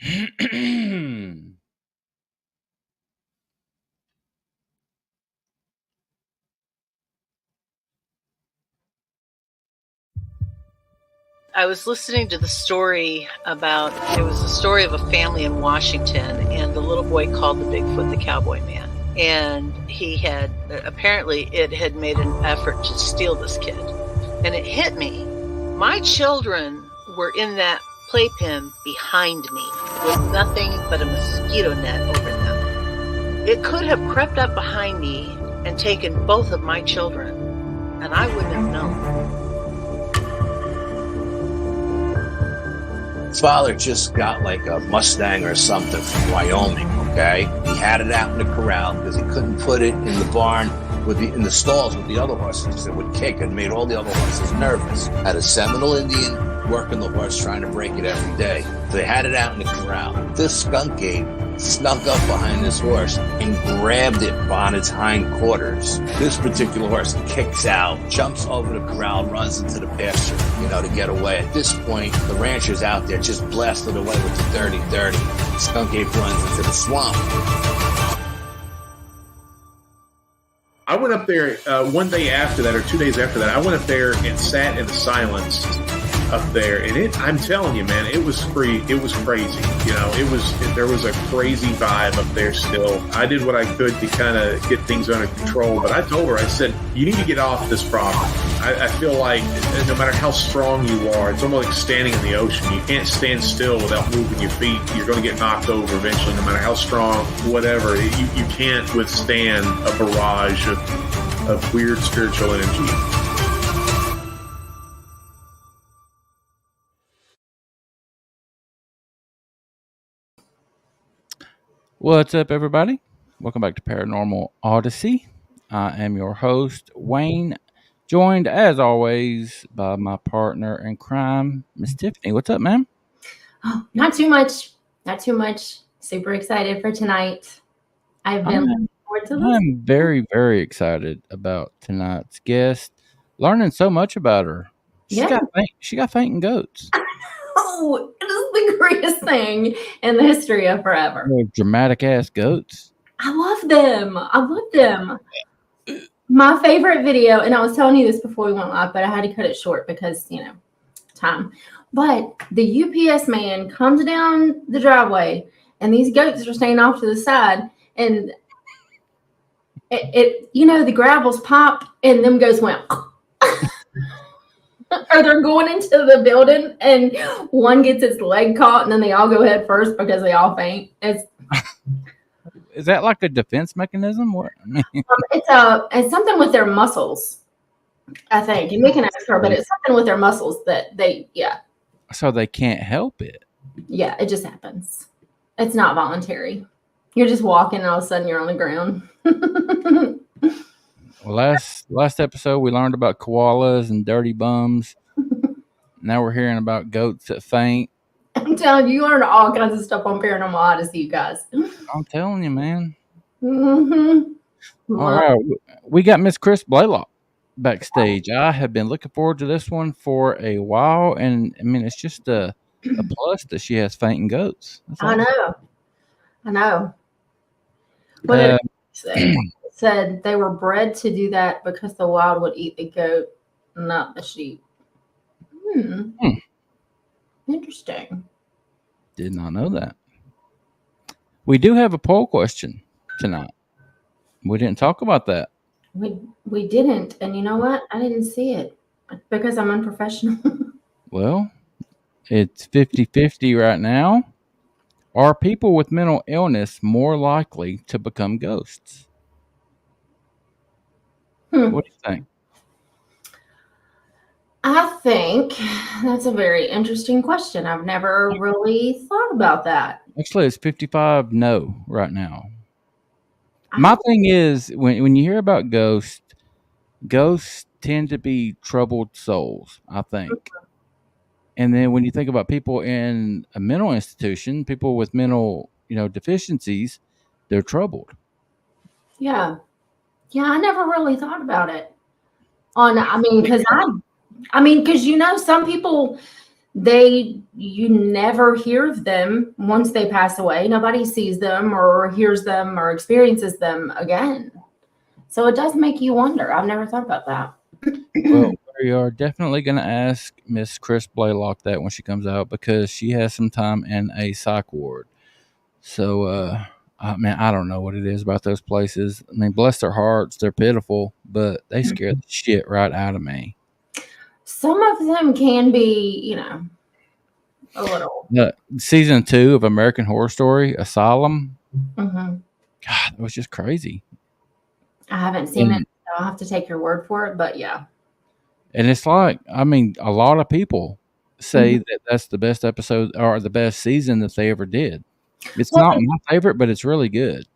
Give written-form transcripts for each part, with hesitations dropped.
I was listening to the story it was a story of a family in Washington, and the little boy called the Bigfoot the Cowboy Man. And he had, apparently it had made an effort to steal this kid. And it hit me. My children were in that playpen behind me with nothing but a mosquito net over them. It could have crept up behind me and taken both of my children, and I wouldn't have known. His father just got like a Mustang or something from Wyoming, okay? He had it out in the corral because he couldn't put it in the barn in the stalls with the other horses. It would kick and made all the other horses nervous. Had a Seminole Indian working the horse trying to break it every day. So they had it out in the corral. This skunk ape snuck up behind this horse and grabbed it on its hind quarters. This particular horse kicks out, jumps over the corral, runs into the pasture, to get away. At this point, the rancher's out there just blasted away with the 30-30. Skunk ape runs into the swamp. I went up there one day after that, or 2 days after that. I went up there and sat in the silence up there, and I'm telling you, man, it was free. It was crazy. There was a crazy vibe up there still. I did what I could to kind of get things under control, but I told her, I said, you need to get off this property. I feel like no matter how strong you are, it's almost like standing in the ocean. You can't stand still without moving your feet. You're going to get knocked over eventually, no matter how strong, whatever. You can't withstand a barrage of weird spiritual energy. What's up, everybody? Welcome back to Paranormal Odyssey. I am your host, Wayne, joined, as always, by my partner in crime, Miss Tiffany. What's up, ma'am? Oh, not too much. Not too much. Super excited for tonight. I've been looking forward to this. I'm very, very excited about tonight's guest. Learning so much about her. She got fainting goats. Oh, it is the greatest thing in the history of forever. Dramatic ass goats. I love them. My favorite video, and I was telling you this before we went live, but I had to cut it short because, time. But the UPS man comes down the driveway, and these goats are staying off to the side, and the gravels pop, and them goes went. Or they're going into the building and one gets its leg caught and then they all go head first because they all faint. Is that like a defense mechanism? It's something with their muscles, I think. And we can ask her, but it's something with their muscles that So they can't help it. Yeah, it just happens. It's not voluntary. You're just walking and all of a sudden you're on the ground. Well, last episode we learned about koalas and dirty bums. Now we're hearing about goats that faint. I'm telling you, you learn all kinds of stuff on Paranormal Odyssey, you guys. I'm telling you, man. Mm-hmm. All right, we got Miss Chris Blalock backstage. I have been looking forward to this one for a while, and I mean it's just a plus that she has fainting goats. I know. What did it say? Said they were bred to do that because the wild would eat the goat, not the sheep. Interesting. Did not know that. We do have a poll question tonight. We didn't talk about that. We didn't, and you know what? I didn't see it because I'm unprofessional. Well, it's 50-50 right now. Are people with mental illness more likely to become ghosts? What do you think? I think that's a very interesting question. I've never really thought about that. Actually, it's 55 no right now. My thing is, when you hear about ghosts tend to be troubled souls, I think. And then when you think about people in a mental institution, people with mental, deficiencies, they're troubled. Yeah. Yeah, I never really thought about it. Because some people, you never hear of them once they pass away. Nobody sees them or hears them or experiences them again. So it does make you wonder. I've never thought about that. Well, we are definitely going to ask Miss Chris Blalock that when she comes out, because she has some time in a psych ward. So, I don't know what it is about those places. I mean, bless their hearts, they're pitiful, but they scare the shit right out of me. Some of them can be, a little. Season 2 of American Horror Story, Asylum. Mm-hmm. God, it was just crazy. I haven't seen it. So I'll have to take your word for it, but yeah. And it's like, a lot of people say that that's the best episode or the best season that they ever did. It's not my favorite, but it's really good.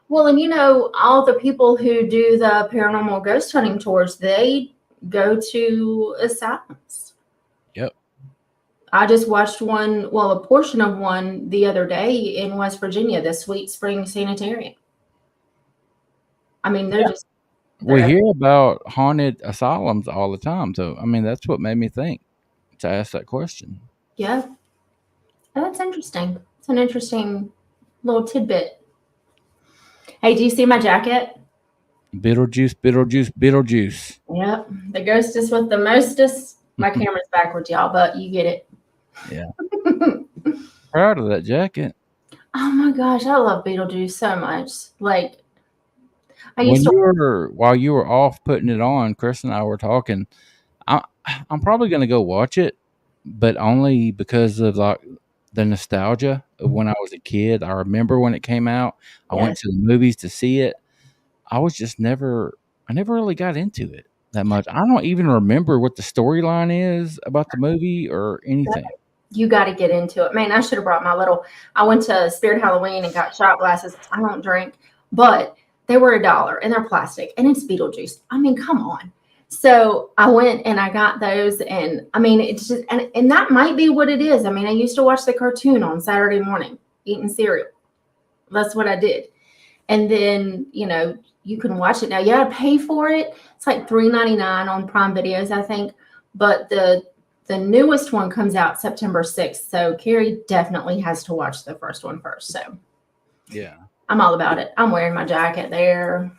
Well, and all the people who do the paranormal ghost hunting tours, they go to asylums. Yep. I just watched a portion of one the other day in West Virginia, the Sweet Spring Sanitarium. I mean, we hear about haunted asylums all the time. So, that's what made me think to ask that question. Yeah. That's interesting. It's an interesting little tidbit. Hey, do you see my jacket? Beetlejuice, Beetlejuice, Beetlejuice. Yep. The ghostess with the mostest. My camera's backwards, y'all, but you get it. Yeah. Proud of that jacket. Oh my gosh, I love Beetlejuice so much. Like, while you were off putting it on, Chris and I were talking. I'm probably going to go watch it, but only because of like the nostalgia of when I was a kid. I remember when it came out. I went to the movies to see it. I never really got into it that much. I don't even remember what the storyline is about the movie or anything. You got to get into it. Man, I should have brought I went to Spirit Halloween and got shot glasses. I don't drink, but they were $1 and they're plastic and it's Beetlejuice. I mean, come on. So I went and I got those, and it's just, and that might be what it is. I used to watch the cartoon on Saturday morning, eating cereal. That's what I did. And then, you can watch it now. You got to pay for it. It's like $3.99 on Prime Videos, I think. But the newest one comes out September 6th. So Carrie definitely has to watch the first one first. So yeah, I'm all about it. I'm wearing my jacket there.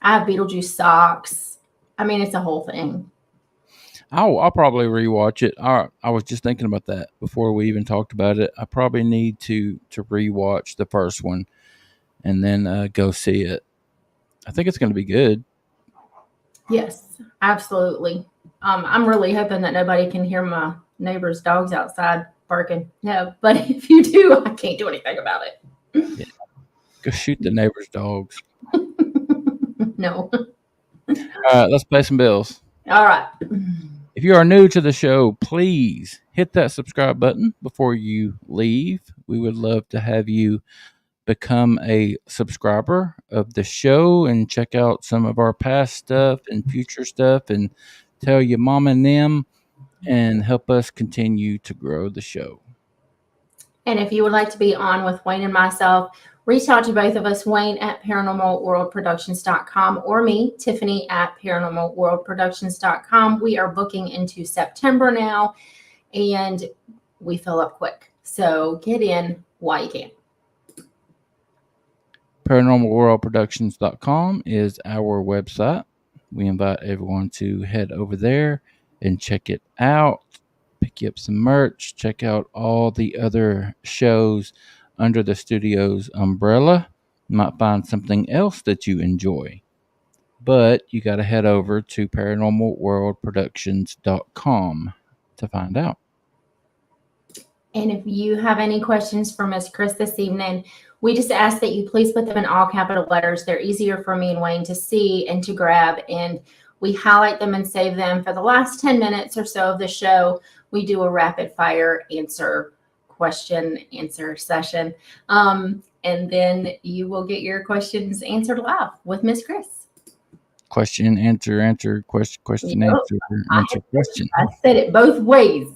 I have Beetlejuice socks. It's a whole thing. I'll probably rewatch it. I was just thinking about that before we even talked about it. I probably need to rewatch the first one and then go see it. I think it's going to be good. Yes, absolutely. I'm really hoping that nobody can hear my neighbor's dogs outside barking. No, but if you do, I can't do anything about it. Yeah. Go shoot the neighbor's dogs. No. All right, let's pay some bills. All right. If you are new to the show, please hit that subscribe button before you leave. We would love to have you become a subscriber of the show and check out some of our past stuff and future stuff and tell your mom and them and help us continue to grow the show. And if you would like to be on with Wayne and myself, reach out to both of us, Wayne at paranormalworldproductions.com or me, Tiffany at paranormalworldproductions.com. We are booking into September now, and we fill up quick. So get in while you can. Paranormalworldproductions.com is our website. We invite everyone to head over there and check it out. Pick you up some merch. Check out all the other shows under the studio's umbrella. You might find something else that you enjoy. But you got to head over to paranormalworldproductions.com to find out. And if you have any questions for Miss Chris this evening, we just ask that you please put them in all capital letters. They're easier for me and Wayne to see and to grab. And we highlight them and save them for the last 10 minutes or so of the show. We do a rapid fire question answer session. And then you will get your questions answered live with Miss Chris. Question, answer, question, answer, question. I said it both ways.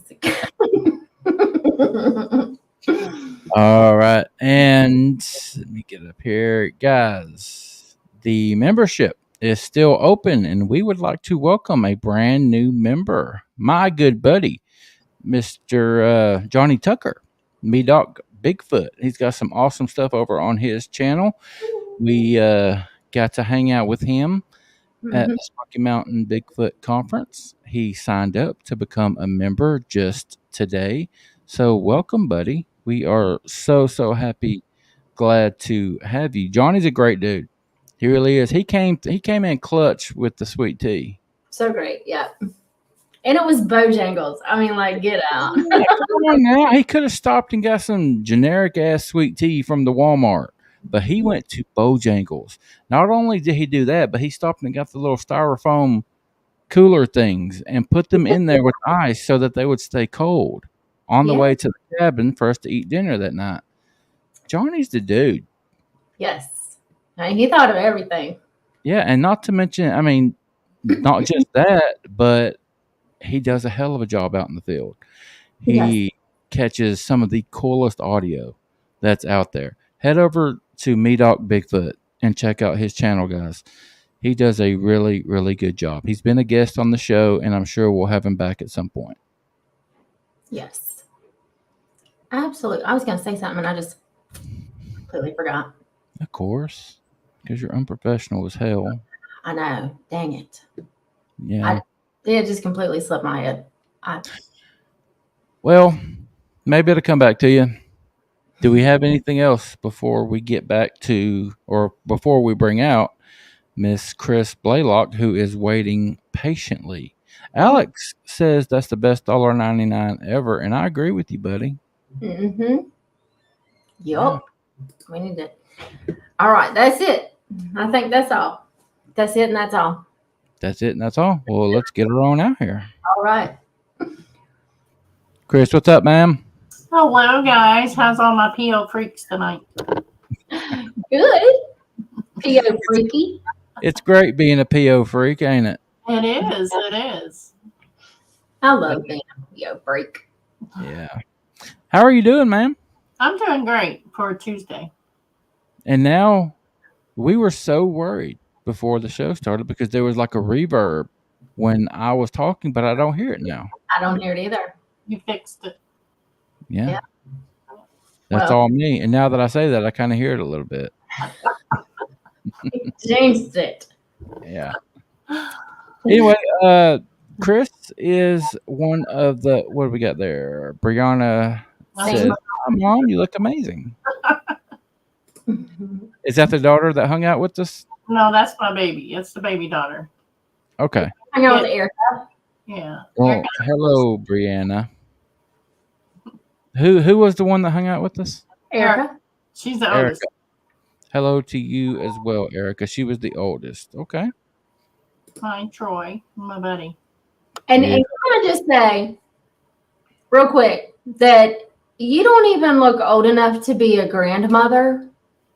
All right. And let me get up here. Guys, the membership is still open, and we would like to welcome a brand new member, my good buddy, Mr. Johnny Tucker, Me Doc Bigfoot. He's got some awesome stuff over on his channel. We got to hang out with him at the Smoky Mountain Bigfoot Conference. He signed up to become a member just today. So welcome, buddy. We are so happy, glad to have you. Johnny's a great dude. He really is. He came in clutch with the sweet tea. So great, yeah. And it was Bojangles. I mean, like, get out. Come on now. He could have stopped and got some generic ass sweet tea from the Walmart, but he went to Bojangles. Not only did he do that, but he stopped and got the little styrofoam cooler things and put them in there with ice so that they would stay cold on the way to the cabin for us to eat dinner that night. Johnny's the dude. Yes. I mean, he thought of everything. Yeah, and not to mention, I mean, not just that, but he does a hell of a job out in the field. He catches some of the coolest audio that's out there. Head over to Me Doc Bigfoot and check out his channel, guys. He does a really, really good job. He's been a guest on the show, and I'm sure we'll have him back at some point. Yes. Absolutely. I was going to say something, and I just completely forgot. Of course, because you're unprofessional as hell. I know. Dang it. Yeah. It just completely slipped my head. Well, maybe it'll come back to you. Do we have anything else before we get back to, or before we bring out Miss Chris Blalock, who is waiting patiently? Alex says that's the best $1.99 ever, and I agree with you, buddy. Mm-hmm. Yup. We need it. All right, that's it. I think that's all. That's it, and that's all. That's it, and that's all. Well, let's get her on out here. All right. Chris, what's up, ma'am? Hello, guys. How's all my PO freaks tonight? Good. PO freaky. It's great being a PO freak, ain't it? It is. It is. I love being a PO freak. Yeah. How are you doing, ma'am? I'm doing great for a Tuesday. And now, we were so worried before the show started because there was like a reverb when I was talking, but I don't hear it now. I don't hear it either. You fixed it. Yeah. That's all me. And now that I say that, I kind of hear it a little bit. Changed it. Yeah. Anyway, Chris is one of the, what do we got there? Brianna says, "Hi, Mom, you look amazing." Is that the daughter that hung out with us? No, that's my baby. It's the baby daughter. Okay. Hang on with Erica. Yeah. Well, hello, Brianna. Who was the one that hung out with us? Erica. She's the Erica. oldest. Hello to you as well, Erica. She was the oldest. Okay. Hi, Troy, my buddy. And can I just say, real quick, that you don't even look old enough to be a grandmother,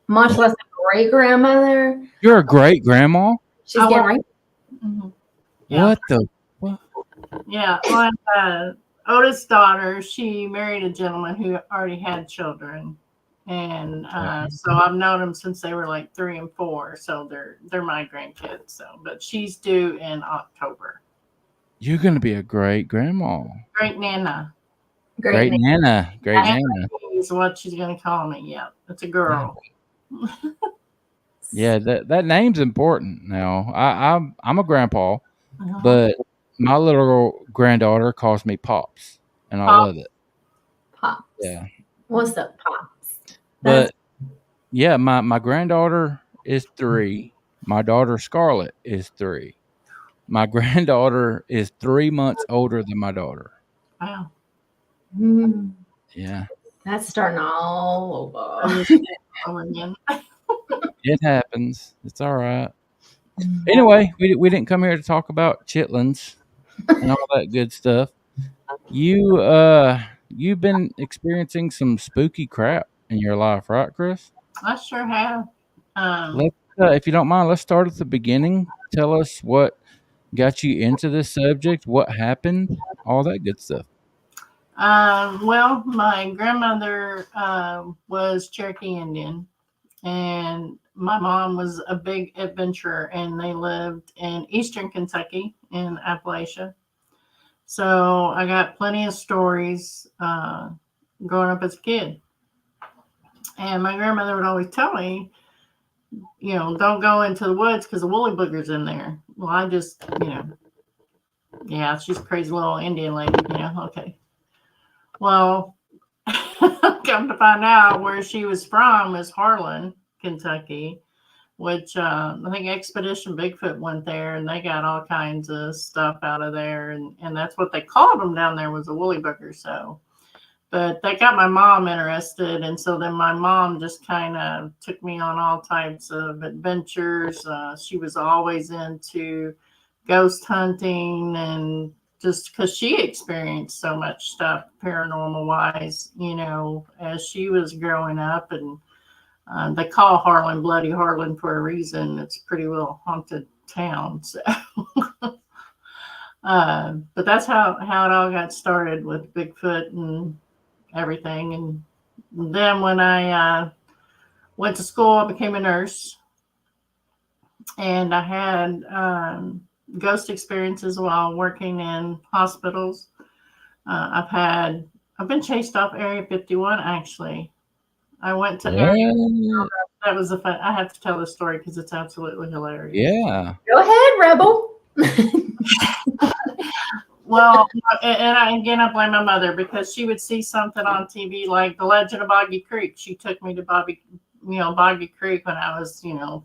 much less a great grandmother. You're a great grandma? She's getting right. Mm-hmm. Yeah. What the? What? Yeah. My oldest daughter, she married a gentleman who already had children. And so I've known them since they were like 3 and 4. So they're my grandkids. So, but she's due in October. You're gonna be a great grandma. Great Nana. Great Nana. Great Nana. Is what she's gonna call me. Yeah, it's a girl. Yeah, that name's important. Now I'm a grandpa, but my little granddaughter calls me Pops, and I love it. Pops. Yeah. What's up, Pops? But yeah, my granddaughter is 3. My daughter Scarlett is 3. My granddaughter is 3 months older than my daughter. Wow. Yeah. That's starting all over. It happens. It's all right. Anyway, we didn't come here to talk about chitlins and all that good stuff. You've been experiencing some spooky crap in your life, right, Chris? I sure have. If you don't mind, let's start at the beginning. Tell us what got you into this subject, what happened, all that good stuff. Well, my grandmother was Cherokee Indian, and my mom was a big adventurer, and they lived in eastern Kentucky in Appalachia. So I got plenty of stories growing up as a kid. And my grandmother would always tell me, don't go into the woods because the woolly booger's in there. Well, I just, yeah, she's a crazy little Indian lady, okay. Well, come to find out where she was from is Harlan, Kentucky, which I think Expedition Bigfoot went there, and they got all kinds of stuff out of there, and that's what they called them down there, was a woolly booger. So, but that got my mom interested, and so then my mom just kind of took me on all types of adventures. She was always into ghost hunting, and just because she experienced so much stuff paranormal wise, as she was growing up. And they call Harlan Bloody Harlan for a reason. It's a pretty well haunted town. So, but that's how it all got started with Bigfoot and everything. And then when I went to school, I became a nurse, and I had ghost experiences while working in hospitals. I've been chased off Area 51. Actually, I went to Area. That was I have to tell this story because it's absolutely hilarious. Yeah. Go ahead, Rebel. Well, and I blame my mother because she would see something on TV like The Legend of Boggy Creek. She took me to Boggy Creek when I was, 12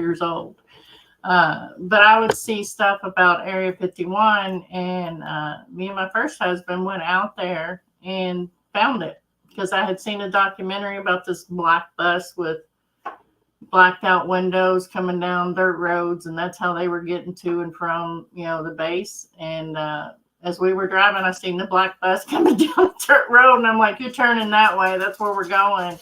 years old. But I would see stuff about Area 51, and me and my first husband went out there and found it because I had seen a documentary about this black bus with blacked out windows coming down dirt roads, and that's how they were getting to and from, the base. And as we were driving, I seen the black bus coming down the dirt road, and I'm like, you're turning that way. That's where we're going.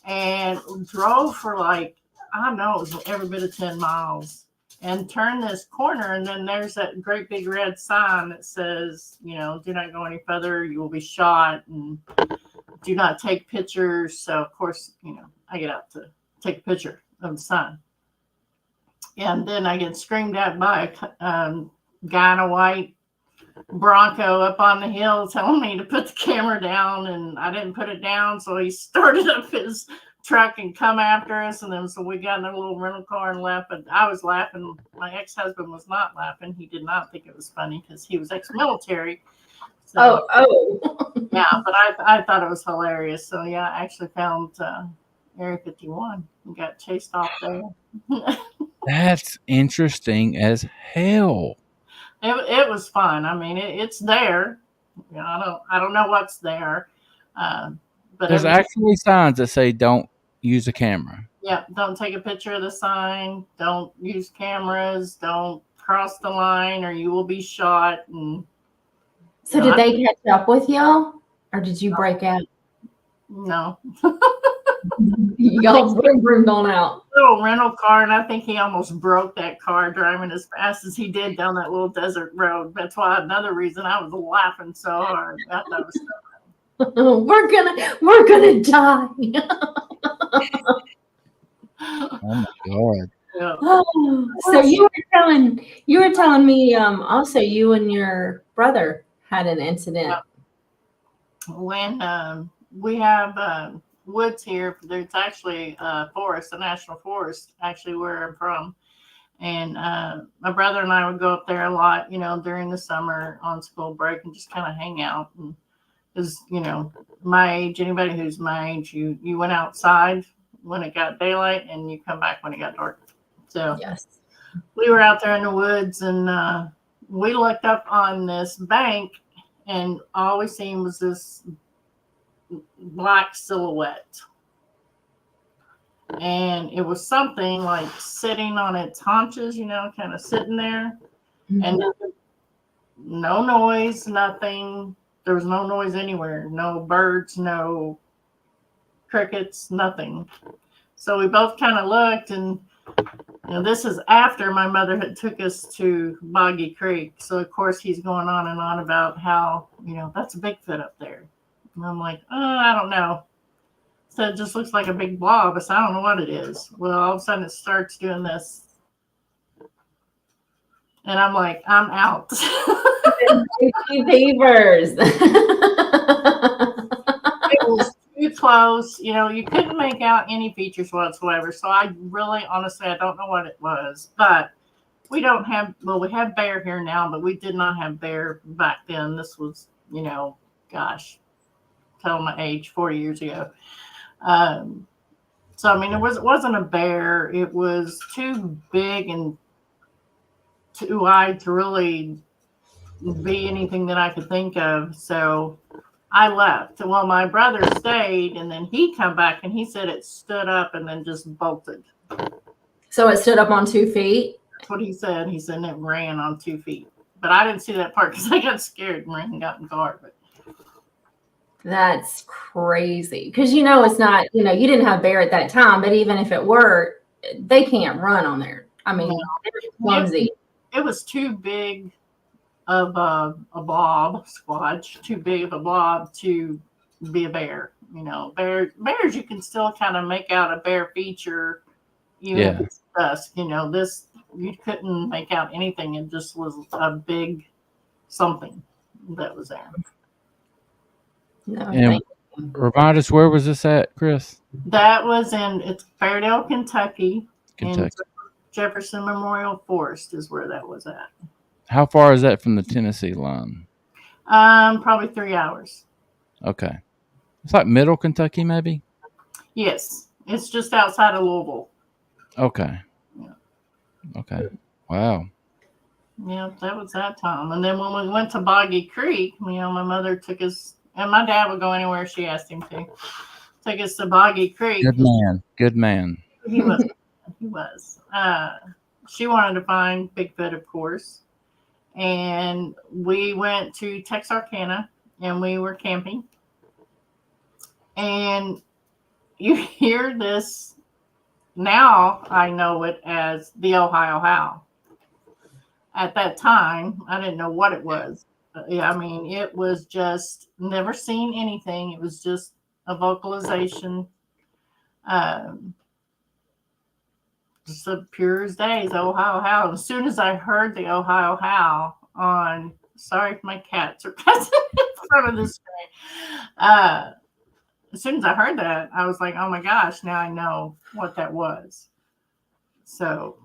And drove for like, I don't know, it was every bit of 10 miles. And turn this corner, and then there's that great big red sign that says, do not go any further, you will be shot, and do not take pictures. So, of course, I get out to take a picture of the sign. And then I get screamed at by a guy in a white Bronco up on the hill telling me to put the camera down, and I didn't put it down, so he started up his truck and come after us, and then so we got in a little rental car and left. But I was laughing. My ex-husband was not laughing. He did not think it was funny because he was ex-military. So, yeah, but I thought it was hilarious. So yeah, I actually found Area 51 and got chased off there. That's interesting as hell. It was fun. I mean, it's there. I don't know what's there, but there's actually signs that say don't use a camera. Yeah, don't take a picture of the sign. Don't use cameras. Don't cross the line, or you will be shot. And so, did they catch up with y'all, or did you break out? No. Y'all broomed on out. Little rental car, and I think he almost broke that car driving as fast as he did down that little desert road. That's why another reason I was laughing so hard. I thought it was so we're gonna die. Oh my God. Yeah. So you were telling me also you and your brother had an incident. When we have woods here, there's actually a forest, a national forest, actually where I'm from. And my brother and I would go up there a lot, during the summer on school break and just kind of hang out. And because, my age, anybody who's my age, you went outside when it got daylight and you come back when it got dark. So yes, we were out there in the woods, and we looked up on this bank, and all we seen was this black silhouette. And it was something like sitting on its haunches, kind of sitting there. Mm-hmm. And no noise, nothing. There was no noise anywhere. No birds, no crickets, nothing. So we both kind of looked, and this is after my mother had took us to Boggy Creek. So of course he's going on and on about how, that's a Bigfoot up there. And I'm like, I don't know. So it just looks like a big blob, but I don't know what it is. Well, all of a sudden it starts doing this. And I'm like, I'm out. Beavers. It was too close. You know, you couldn't make out any features whatsoever. So I really, honestly, I don't know what it was. But we don't have, well, we have bear here now, but we did not have bear back then. This was, you know, gosh, tell my age, 40 years ago. So, I mean, it wasn't a bear. It was too big and too wide to really be anything that I could think of. So I left. Well, my brother stayed, and then he come back, and he said it stood up and then just bolted. So it stood up on 2 feet? That's what he said. He said it ran on 2 feet. But I didn't see that part because I got scared and ran and got in the car. But that's crazy. Because, you know, it's not, you know, you didn't have bear at that time, but even if it were, they can't run on there. I mean, they're clumsy. It was too big of a blob, Squatch, too big of a blob to be a bear. You know, bears, you can still kind of make out a bear feature, even if it's dusk. You know, this, you couldn't make out anything. It just was a big something that was there. No, And remind us, where was this at, Chris? That was it's Fairdale, Kentucky. Kentucky. And Jefferson Memorial Forest is where that was at. How far is that from the Tennessee line? Probably 3 hours. Okay. It's like middle Kentucky, maybe? Yes. It's just outside of Louisville. Okay. Yeah. Okay. Wow. Yeah, that was that time. And then when we went to Boggy Creek, you know, my mother took us, and my dad would go anywhere she asked him to. Take us to Boggy Creek. Good man. Good man. He was. He was. She wanted to find Bigfoot, of course. And we went to Texarkana, and we were camping. And you hear this, now I know it as the Ohio Howl. At that time, I didn't know what it was. Yeah, I mean, it was just never seen anything. It was just a vocalization. Just as pure as days, Ohio Howl. As soon as I heard the Ohio Howl on, sorry if my cats are cussing in front of the screen. As soon as I heard that, I was like, oh my gosh, now I know what that was. So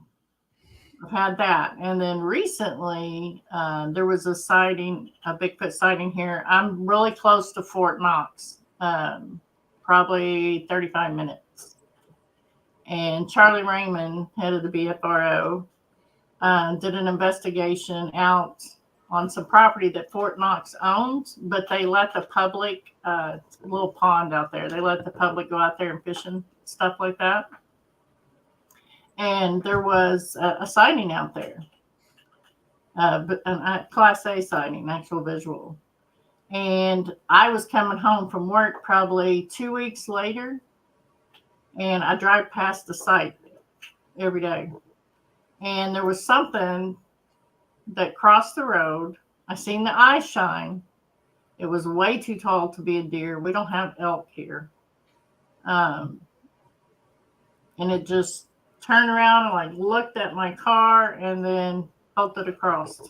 I've had that. And then recently, there was a sighting, a Bigfoot sighting here. I'm really close to Fort Knox, probably 35 minutes. And Charlie Raymond, head of the BFRO, did an investigation out on some property that Fort Knox owns, but they let the public, little pond out there, they let the public go out there and fish and stuff like that. And there was a sighting out there, but a Class A sighting, actual visual. And I was coming home from work probably 2 weeks later, and I drive past the site every day. And there was something that crossed the road. I seen the eye shine. It was way too tall to be a deer. We don't have elk here. And it just turned around and like looked at my car and then bolted across.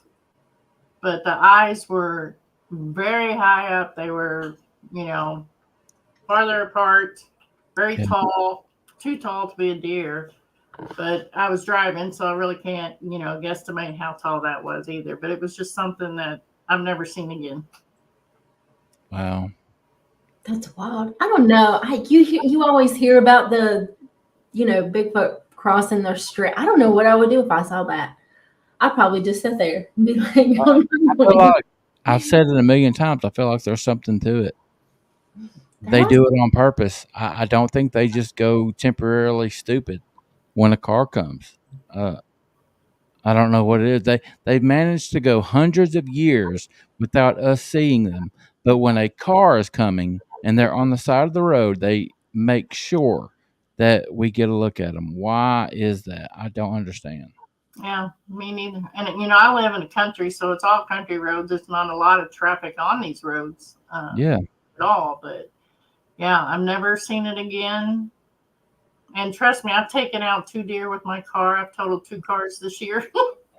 But the eyes were very high up. They were, you know, farther apart, very tall, too tall to be a deer. But I was driving, so I really can't, you know, guesstimate how tall that was either. But it was just something that I've never seen again. Wow. That's wild. I don't know. You always hear about the, you know, Bigfoot crossing their street. I don't know what I would do if I saw that. I'd probably just sit there and be like, I feel like, I've said it a million times. I feel like there's something to it. They do it on purpose. I don't think they just go temporarily stupid when a car comes. I don't know what it is. They've managed to go hundreds of years without us seeing them. But when a car is coming and they're on the side of the road, they make sure that we get a look at them. Why is that? I don't understand. Yeah, me neither. And, you know, I live in the country, so it's all country roads. There's not a lot of traffic on these roads at all. But, yeah, I've never seen it again. And trust me, I've taken out 2 deer with my car. I've totaled 2 cars this year.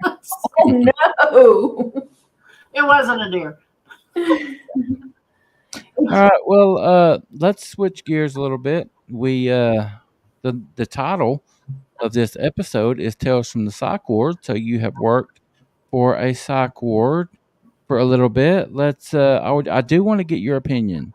oh, no. It wasn't a deer. All right. Well, let's switch gears a little bit. The title of this episode is Tales from the Psych Ward. So you have worked for a psych ward for a little bit. I do want to get your opinion,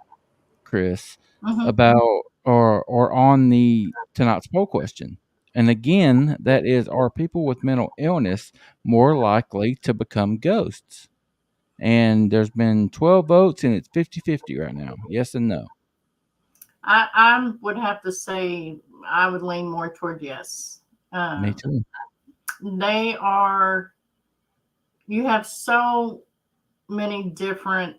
Chris, Mhm. about or on the tonight's poll question. And again, that is, are people with mental illness more likely to become ghosts? And there's been 12 votes and it's 50-50 right now. Yes and no. I would have to say I would lean more toward yes. Me too. They are. You have so many different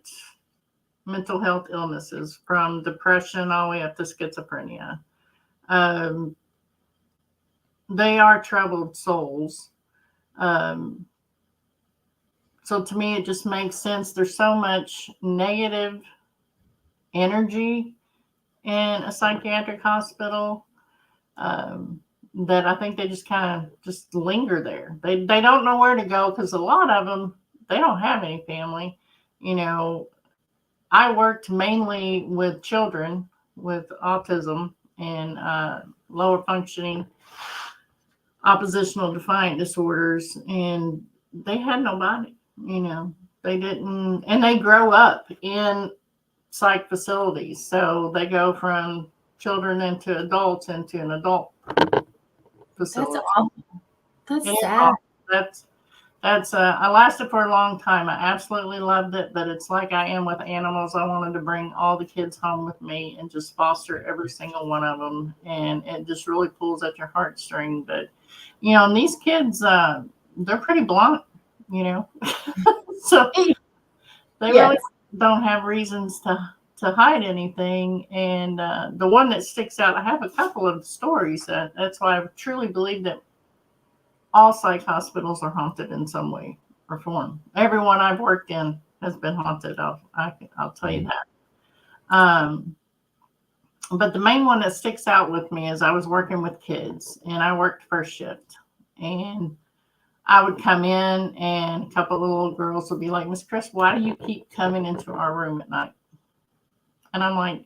mental health illnesses, from depression all the way up to schizophrenia. They are troubled souls. So to me, it just makes sense. There's so much negative energy in a psychiatric hospital that I think they just kind of just linger there. They don't know where to go, because a lot of them, they don't have any family. You know, I worked mainly with children with autism and lower functioning oppositional defiant disorders, and they had nobody. You know, they didn't, and they grow up in psych facilities. So they go from children into adults into an adult facility. That's awful. That's And sad. That's I lasted for a long time. I absolutely loved it, but it's like I am with animals. I wanted to bring all the kids home with me and just foster every single one of them. And it just really pulls at your heartstring. But, you know, and these kids, they're pretty blunt, you know. So they really don't have reasons to hide anything. And the one that sticks out, I have a couple of stories. That's why I truly believe that all psych hospitals are haunted in some way or form. Everyone I've worked in has been haunted. I'll tell you that. But the main one that sticks out with me is I was working with kids, and I worked first shift, and I would come in, and a couple of little girls would be like, "Miss Chris, why do you keep coming into our room at night?" And I'm like,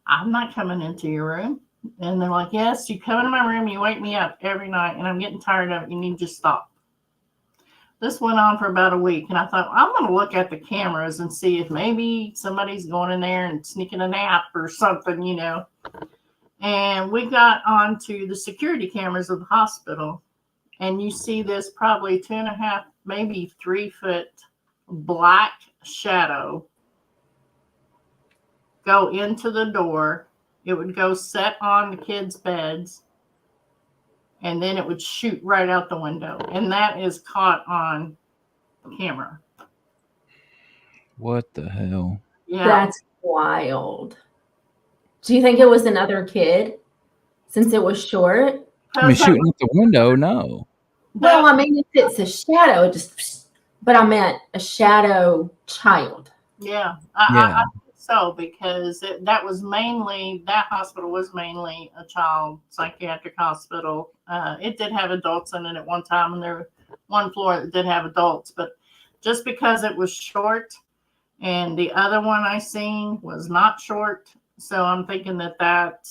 "I'm not coming into your room." And they're like, "Yes, you come into my room, you wake me up every night, and I'm getting tired of it. You need to stop." This went on for about a week, and I thought, I'm going to look at the cameras and see if maybe somebody's going in there and sneaking a nap or something, you know. And we got onto the security cameras of the hospital, and you see this probably 2.5, maybe 3 foot black shadow go into the door. It would go set on the kids' beds, and then it would shoot right out the window. And that is caught on camera. What the hell? Yeah. That's wild. Do you think it was another kid since it was short? I mean, shooting out the window, no. Well, I mean, if it's a shadow, but I meant a shadow child. Yeah. Yeah. I think so, because that hospital was mainly a child psychiatric hospital. It did have adults in it at one time, and there was one floor that did have adults, but just because it was short, and the other one I seen was not short, so I'm thinking that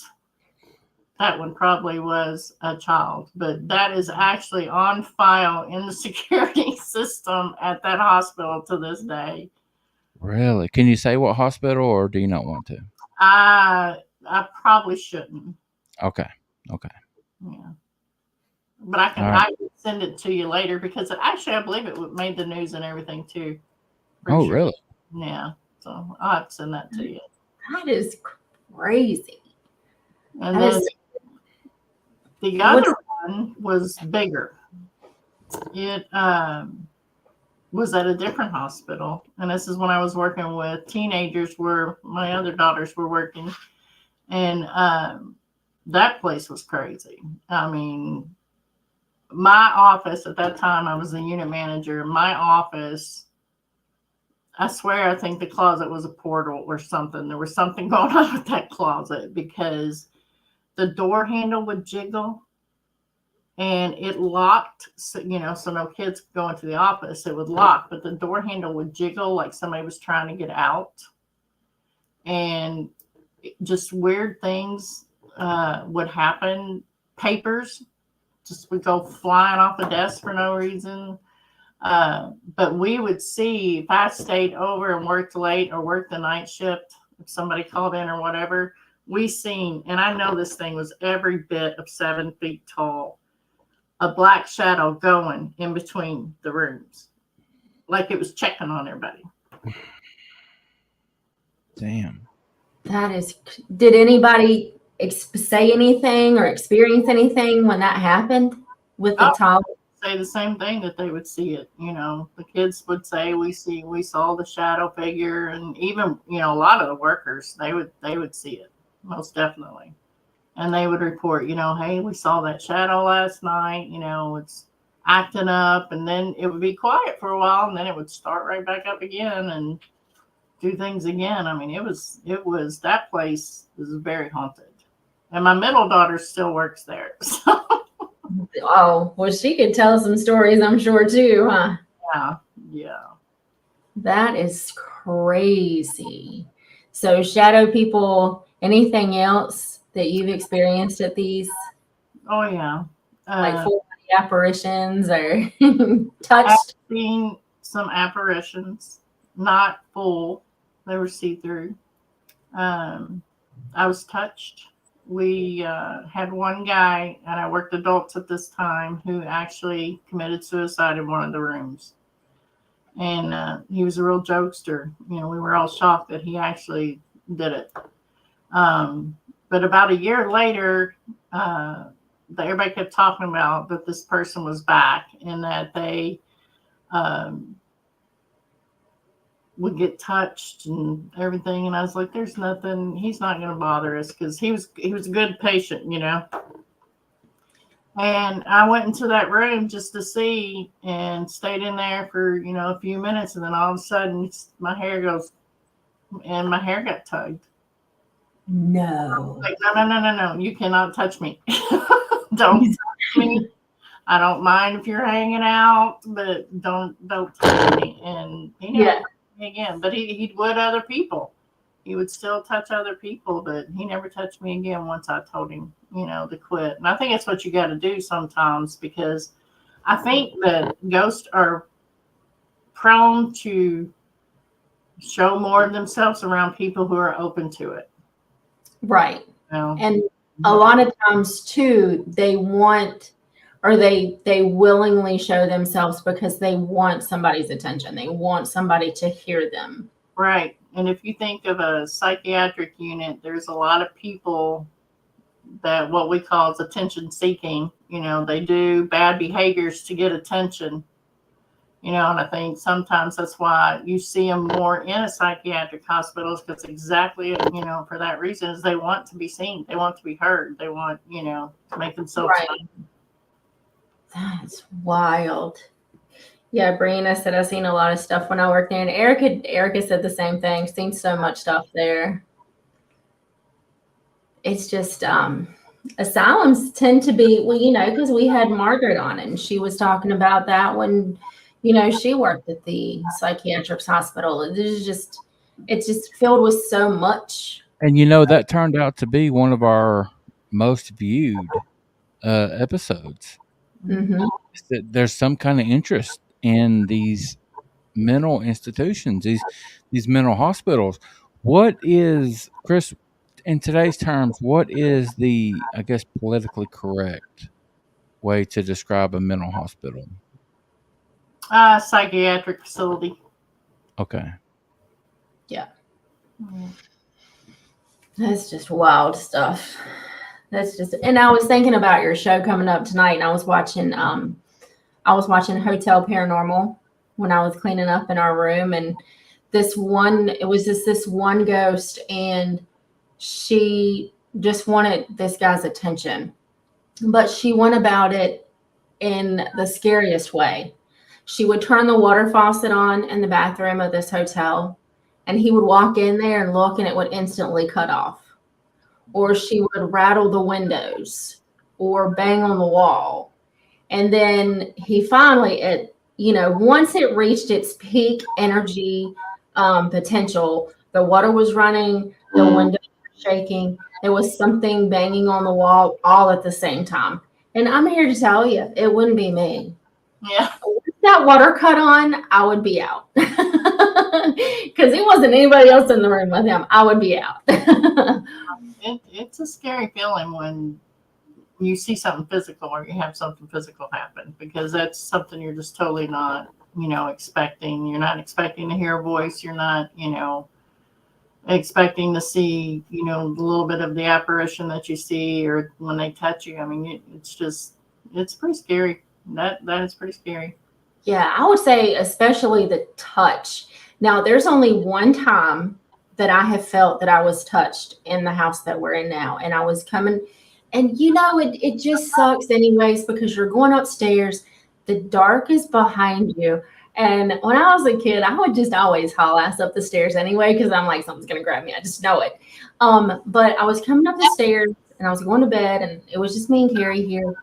one probably was a child. But that is actually on file in the security system at that hospital to this day. Really? Can you say what hospital, or do you not want to? I probably shouldn't. Okay. Yeah. But I can I can send it to you later, because I believe it made the news and everything too. Oh, sure. Really? Yeah. So I'll have to send that to you. That is crazy. And then the other one was bigger. It was at a different hospital. And this is when I was working with teenagers, where my other daughters were working. And that place was crazy. I mean, my office at that time, I was the unit manager. My office, I swear, I think the closet was a portal or something. There was something going on with that closet, because the door handle would jiggle. and it locked, so, so no kids could go into the office. It would lock, but the door handle would jiggle like somebody was trying to get out. And just weird things would happen. Papers just would go flying off the desk for no reason. But we would see, if I stayed over and worked late or worked the night shift, if somebody called in or whatever, we seen, and I know this thing was every bit of 7 feet tall, a black shadow going in between the rooms, like it was checking on everybody. Damn. That is. Did anybody say anything or experience anything when that happened with the tall? Say the same thing, that they would see it. The kids would say we saw the shadow figure, and even a lot of the workers, they would see it, most definitely. And they would report, hey, we saw that shadow last night, it's acting up, and then it would be quiet for a while, and then it would start right back up again and do things again. I mean, it was that place is very haunted. And my middle daughter still works there. So. Oh, well, she could tell some stories, I'm sure, too, huh? Yeah. That is crazy. So shadow people, anything else that you've experienced at these? Oh, yeah. Like full body apparitions or touched? I've seen some apparitions, not full. They were see-through. I was touched. We had one guy, and I worked adults at this time, who actually committed suicide in one of the rooms. And he was a real jokester. We were all shocked that he actually did it. But about a year later, everybody kept talking about that this person was back, and that they would get touched and everything. And I was like, there's nothing, he's not going to bother us, because he was a good patient, And I went into that room just to see, and stayed in there for, a few minutes. And then all of a sudden my hair goes, and my hair got tugged. No. Like, no. You cannot touch me. Don't touch me. I don't mind if you're hanging out, but don't touch me. And again, but he would other people. He would still touch other people, but he never touched me again once I told him, to quit. And I think it's what you got to do sometimes, because I think that ghosts are prone to show more of themselves around people who are open to it. Right. And a lot of times too, they want, or they willingly show themselves because they want somebody's attention. They want somebody to hear them. Right. And if you think of a psychiatric unit, there's a lot of people that what we call is attention seeking. They do bad behaviors to get attention. And I think sometimes that's why you see them more in a psychiatric hospitals, because exactly, for that reason, is they want to be seen. They want to be heard. They want, to make themselves known. That's wild. Yeah, Brianna said I've seen a lot of stuff when I worked there. And Erica said the same thing. Seen so much stuff there. It's just asylums tend to be, because we had Margaret on, and she was talking about that when, she worked at the psychiatric hospital. It's just filled with so much. And that turned out to be one of our most viewed episodes. Mm-hmm. There's some kind of interest in these mental institutions, these mental hospitals. What is, Chris, in today's terms, what is the, I guess, politically correct way to describe a mental hospital? Psychiatric facility. Okay. Yeah. That's just wild stuff. And I was thinking about your show coming up tonight, and I was watching Hotel Paranormal when I was cleaning up in our room, and this one ghost, and she just wanted this guy's attention, but she went about it in the scariest way. She would turn the water faucet on in the bathroom of this hotel, and he would walk in there and look, and it would instantly cut off. Or she would rattle the windows or bang on the wall. And then he finally, once it reached its peak energy potential, the water was running, the windows were shaking, there was something banging on the wall all at the same time. And I'm here to tell you, it wouldn't be me. Yeah. If that water cut on, I would be out. Because it wasn't anybody else in the room with him. I would be out. It's a scary feeling when you see something physical or you have something physical happen, because that's something you're just totally not, expecting. You're not expecting to hear a voice. You're not, expecting to see, a little bit of the apparition that you see or when they touch you. I mean, it's pretty scary. That is pretty scary. Yeah, I would say especially the touch. Now, there's only one time that I have felt that I was touched in the house that we're in now. And I was coming, and it just sucks anyways, because you're going upstairs, the dark is behind you. And when I was a kid, I would just always haul ass up the stairs anyway, because I'm like, something's going to grab me. I just know it. But I was coming up the stairs and I was going to bed, and it was just me and Carrie here.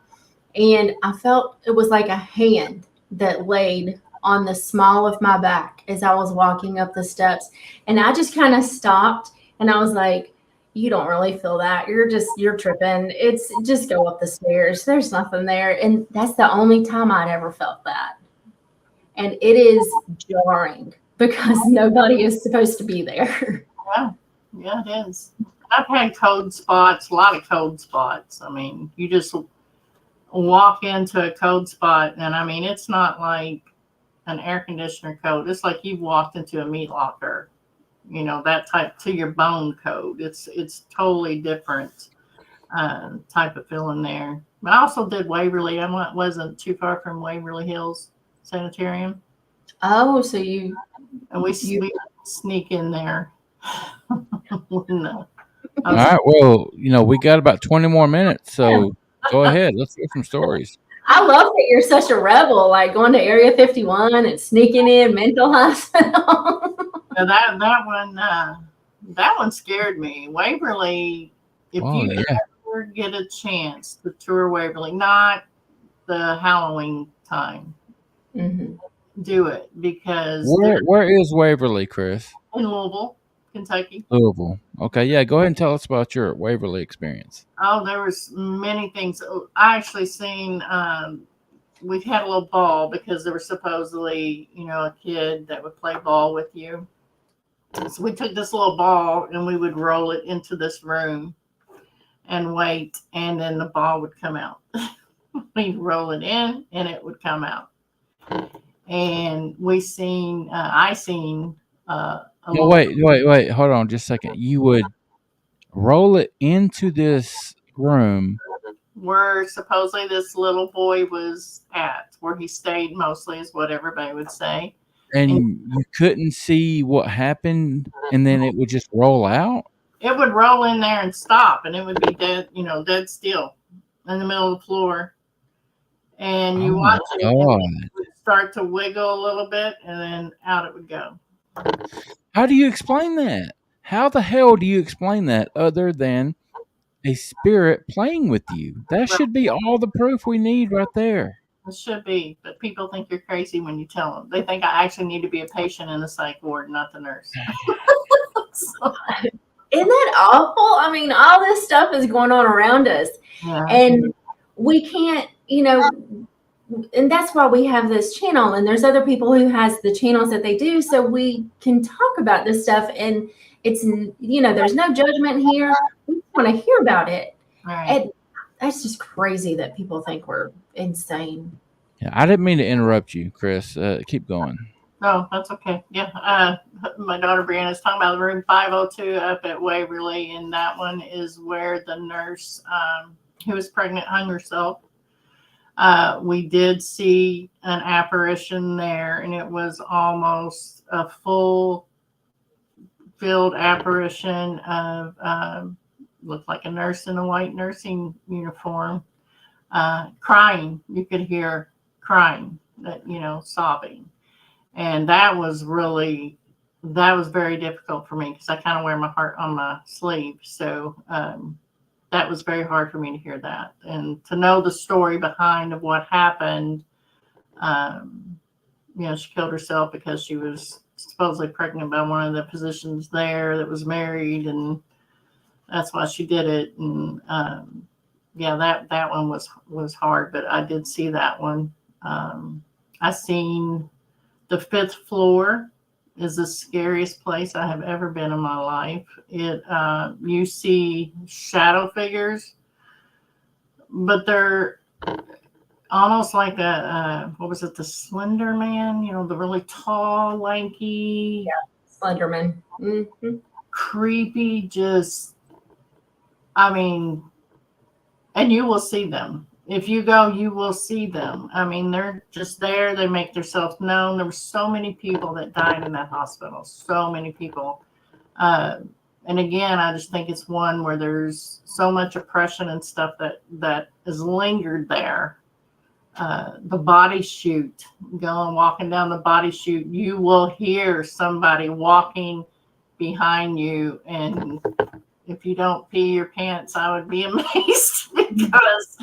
And I felt it was like a hand that laid on the small of my back as I was walking up the steps. And I just kind of stopped and I was like, you don't really feel that. You're tripping. It's just go up the stairs. There's nothing there. And that's the only time I'd ever felt that. And it is jarring because nobody is supposed to be there. Yeah, it is. I've had cold spots, a lot of cold spots. I mean, you just walk into a cold spot, and I mean, it's not like an air conditioner cold. It's like you've walked into a meat locker, that type to your bone code. It's totally different type of feeling there. But I also did Waverly. I wasn't too far from Waverly Hills Sanitarium. Oh, so you we sneak in there. No. All right. Well, we got about 20 more minutes, so go ahead. Let's hear some stories. I love that you're such a rebel, like going to Area 51 and sneaking in mental hospital. That one scared me. Waverly, if you ever get a chance to tour Waverly, not the Halloween time, do it, because where is Waverly, Chris? In Louisville, Kentucky. Louisville. Okay, yeah. Go ahead and tell us about your Waverly experience. Oh, there was many things. I actually seen. We had a little ball because there was supposedly, a kid that would play ball with you. So we took this little ball and we would roll it into this room and wait, and then the ball would come out. We'd roll it in and it would come out. And I seen. No, wait. Hold on just a second. You would roll it into this room where supposedly this little boy was at, where he stayed mostly, is what everybody would say. And you couldn't see what happened, and then it would just roll out? It would roll in there and stop, and it would be dead, dead still in the middle of the floor. And you watch it, and it would start to wiggle a little bit, and then out it would go. How do you explain that? How the hell do you explain that other than a spirit playing with you? That should be all the proof we need right there. It should be, but people think you're crazy when you tell them. They think I actually need to be a patient in the psych ward, not the nurse. So, isn't that awful? I mean, all this stuff is going on around us, and we can't, and that's why we have this channel, and there's other people who has the channels that they do, so we can talk about this stuff, and it's, there's no judgment here. We want to hear about it. Right. And that's just crazy that people think we're insane. Yeah, I didn't mean to interrupt you, Chris. Keep going. No, that's okay. Yeah. My daughter Brianna's talking about room 502 up at Waverly, and that one is where the nurse who was pregnant hung herself. We did see an apparition there, and it was almost a full field apparition of looked like a nurse in a white nursing uniform, crying. You could hear crying, sobbing. And that was very difficult for me because I kind of wear my heart on my sleeve. So that was very hard for me to hear that, and to know the story behind of what happened. She killed herself because she was supposedly pregnant by one of the physicians there that was married, and that's why she did it. And that one was hard, but I did see that one. I seen the 5th floor is the scariest place I have ever been in my life. You see shadow figures, but they're almost like the Slender Man, the really tall, lanky. Yeah, Slenderman. Mm-hmm. Creepy, and you will see them. If you go, you will see them. They're just there. They make themselves known. There were so many people that died in that hospital. So many people. And again, I just think it's one where there's so much oppression and stuff that is lingered there. The body chute, walking down the body chute, you will hear somebody walking behind you. And if you don't pee your pants, I would be amazed, because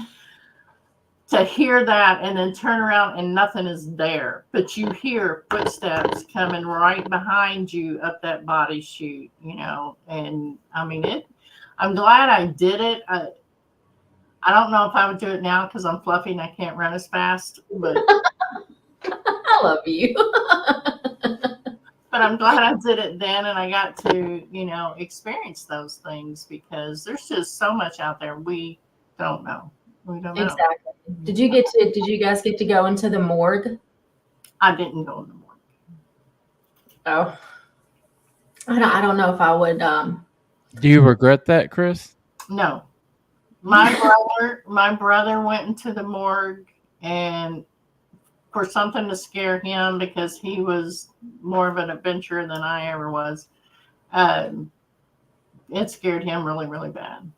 to hear that and then turn around and nothing is there, but you hear footsteps coming right behind you up that body chute, and I'm glad I did it. I don't know if I would do it now because I'm fluffy and I can't run as fast, but I love you. But I'm glad I did it then, and I got to, experience those things, because there's just so much out there we don't know. We don't know. Exactly. Did you guys get to go into the morgue? I didn't go in the morgue. Oh. I don't know if I would. Do you regret that, Chris? No. My brother went into the morgue, and for something to scare him, because he was more of an adventurer than I ever was. It scared him really, really bad.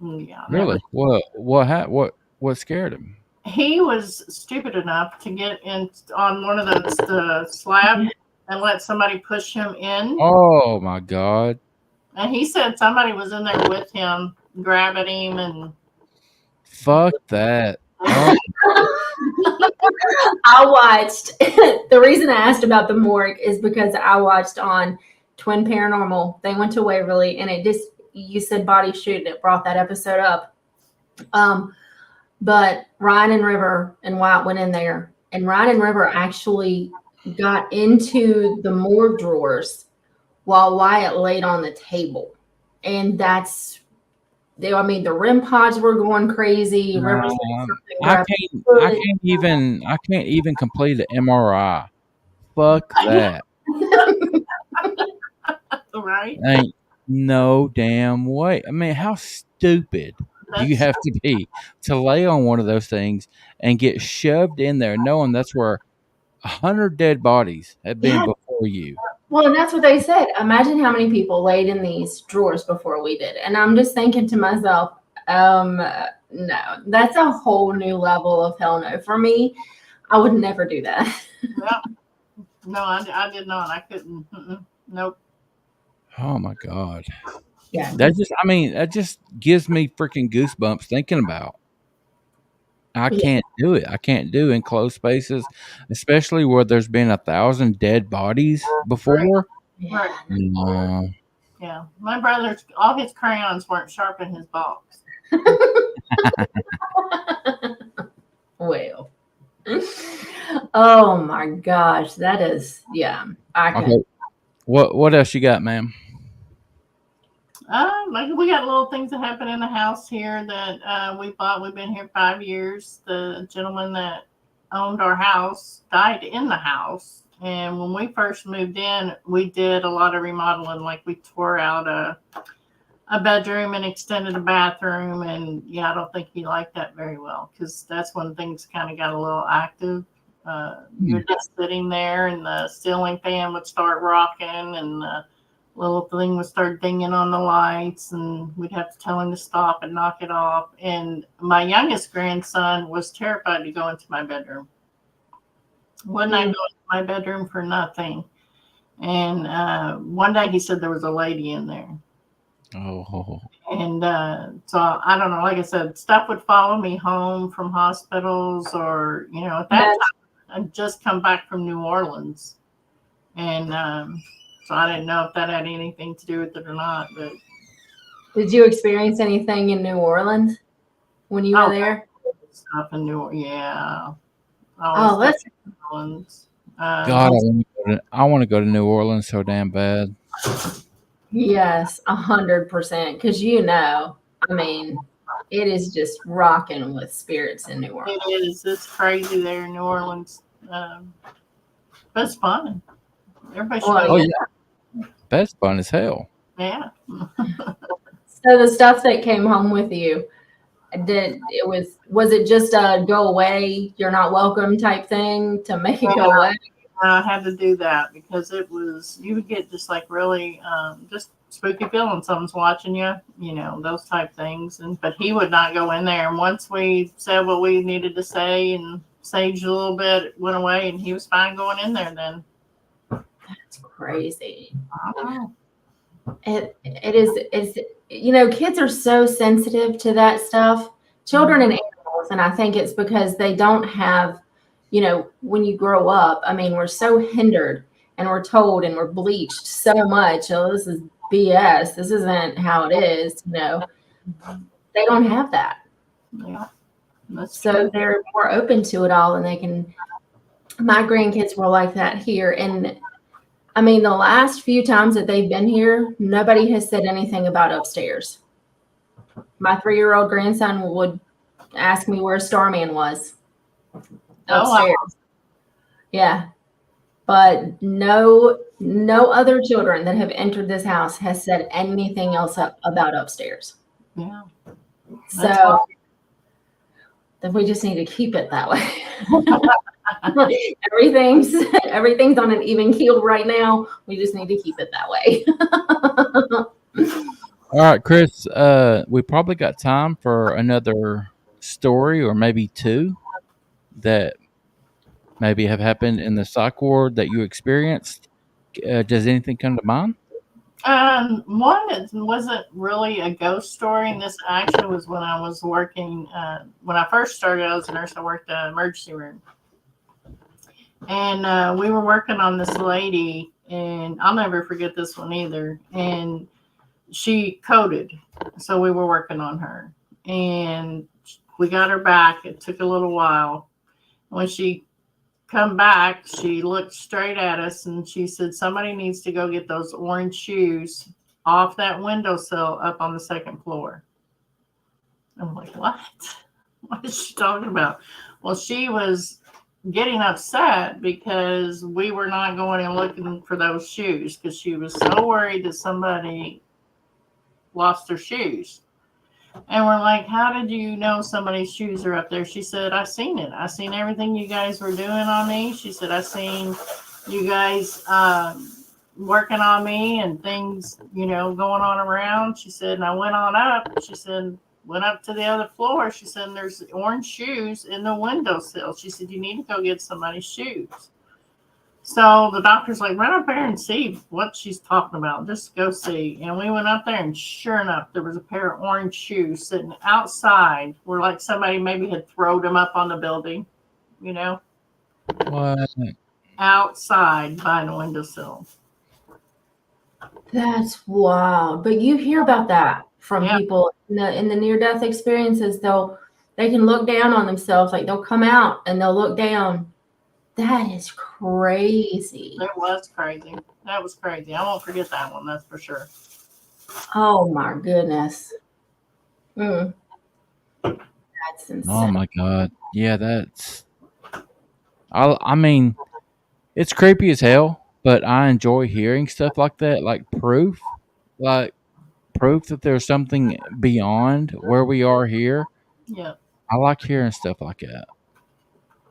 Yeah. Really? What scared him? He was stupid enough to get in on one of the slab and let somebody push him in. Oh my God. And he said somebody was in there with him, grabbing him, and fuck that. Oh. I watched. The reason I asked about the morgue is because I watched on Twin Paranormal. They went to Waverly, and you said body shoot, and it brought that episode up. But Ryan and River and Wyatt went in there, and Ryan and River actually got into the morgue drawers while Wyatt laid on the table. And the REM pods were going crazy. No, I can't even complete an MRI. Fuck that. Right? Ain't no damn way. How stupid do you have to be to lay on one of those things and get shoved in there knowing that's where 100 dead bodies have been before you? Well, and that's what they said. Imagine how many people laid in these drawers before we did. And I'm just thinking to myself, no, that's a whole new level of hell no. For me, I would never do that. Yeah. No, I did not. I couldn't. Nope. Oh my God. Yeah. That just gives me freaking goosebumps thinking about. I can't do it. I can't do enclosed spaces, especially where there's been 1,000 dead bodies before. Right. No. Yeah. My brother's, all his crayons weren't sharp in his box. Well. Oh my gosh. That is, yeah. Okay. What else you got, ma'am? We got little things that happen in the house here that we bought. We've been here 5 years. The gentleman that owned our house died in the house. And when we first moved in, we did a lot of remodeling. Like we tore out a bedroom and extended a bathroom. And I don't think he liked that very well, because that's when things kind of got a little active. You're just sitting there and the ceiling fan would start rocking, and the little thing would start dinging on the lights, and we'd have to tell him to stop and knock it off. And my youngest grandson was terrified to go into my bedroom. Wouldn't I go into my bedroom for nothing? And one day he said there was a lady in there. Oh. And so I don't know. Like I said, stuff would follow me home from hospitals, or at that time I'd just come back from New Orleans, and so I didn't know if that had anything to do with it or not. But did you experience anything in New Orleans when you were there? Stuff in New Orleans, yeah. That's New Orleans. God, I want to go to New Orleans so damn bad. Yes, 100%. Because I mean, it is just rocking with spirits in New Orleans. It is. It's crazy there in New Orleans. But it's fun. Everybody should go. Yeah. That's fun as hell. Yeah. So the stuff that came home with you, was it just a go away, you're not welcome type thing to make it go away? I had to do that because you would get just like really just spooky feeling someone's watching you, those type things. But he would not go in there. And once we said what we needed to say and saged a little bit, it went away, and he was fine going in there then. That's crazy. Wow. It is kids are so sensitive to that stuff, children and animals, and I think it's because they don't have, when you grow up, I mean, we're so hindered and we're told and we're bleached so much. Oh, this is BS. This isn't how it is. They don't have that. Yeah. So they're more open to it all, and my grandkids were like that here. And I mean, the last few times that they've been here, nobody has said anything about upstairs. My 3-year-old grandson would ask me where Starman was. Upstairs. Wow. Yeah. But no other children that have entered this house has said anything else about upstairs. Yeah. So then we just need to keep it that way. Everything's on an even keel right now. We just need to keep it that way. All right, Chris, we probably got time for another story or maybe two that maybe have happened in the psych ward that you experienced. Does anything come to mind? One that wasn't really a ghost story, and this actually was when I was working. When I first started, I was a nurse. I worked in an emergency room. And we were working on this lady, and I'll never forget this one either. And she coded, so we were working on her. And we got her back. It took a little while. When she come back, she looked straight at us, and she said, "Somebody needs to go get those orange shoes off that windowsill up on the second floor." I'm like, what? What is she talking about? Well, she was getting upset because we were not going and looking for those shoes, because she was so worried that somebody lost their shoes. And we're like, how did you know somebody's shoes are up there? She said, I seen it. I seen everything you guys were doing on me. She said, I seen you guys working on me and things, going on around. She said, and I went on up. She said, went up to the other floor. She said, there's orange shoes in the windowsill. She said, you need to go get somebody's shoes. So the doctor's like, run up there and see what she's talking about. Just go see. And we went up there, and sure enough, there was a pair of orange shoes sitting outside where like somebody maybe had thrown them up on the building, What? Outside by the windowsill. That's wild. But you hear about that from people in the near-death experiences. They can look down on themselves. Like they'll come out and they'll look down. That is crazy. It was crazy. That was crazy. I won't forget that one. That's for sure. Oh my goodness. That's insane. Oh my God. Yeah, that's. I mean, it's creepy as hell, but I enjoy hearing stuff like that, like proof that there's something beyond where we are here. Yeah. I like hearing stuff like that.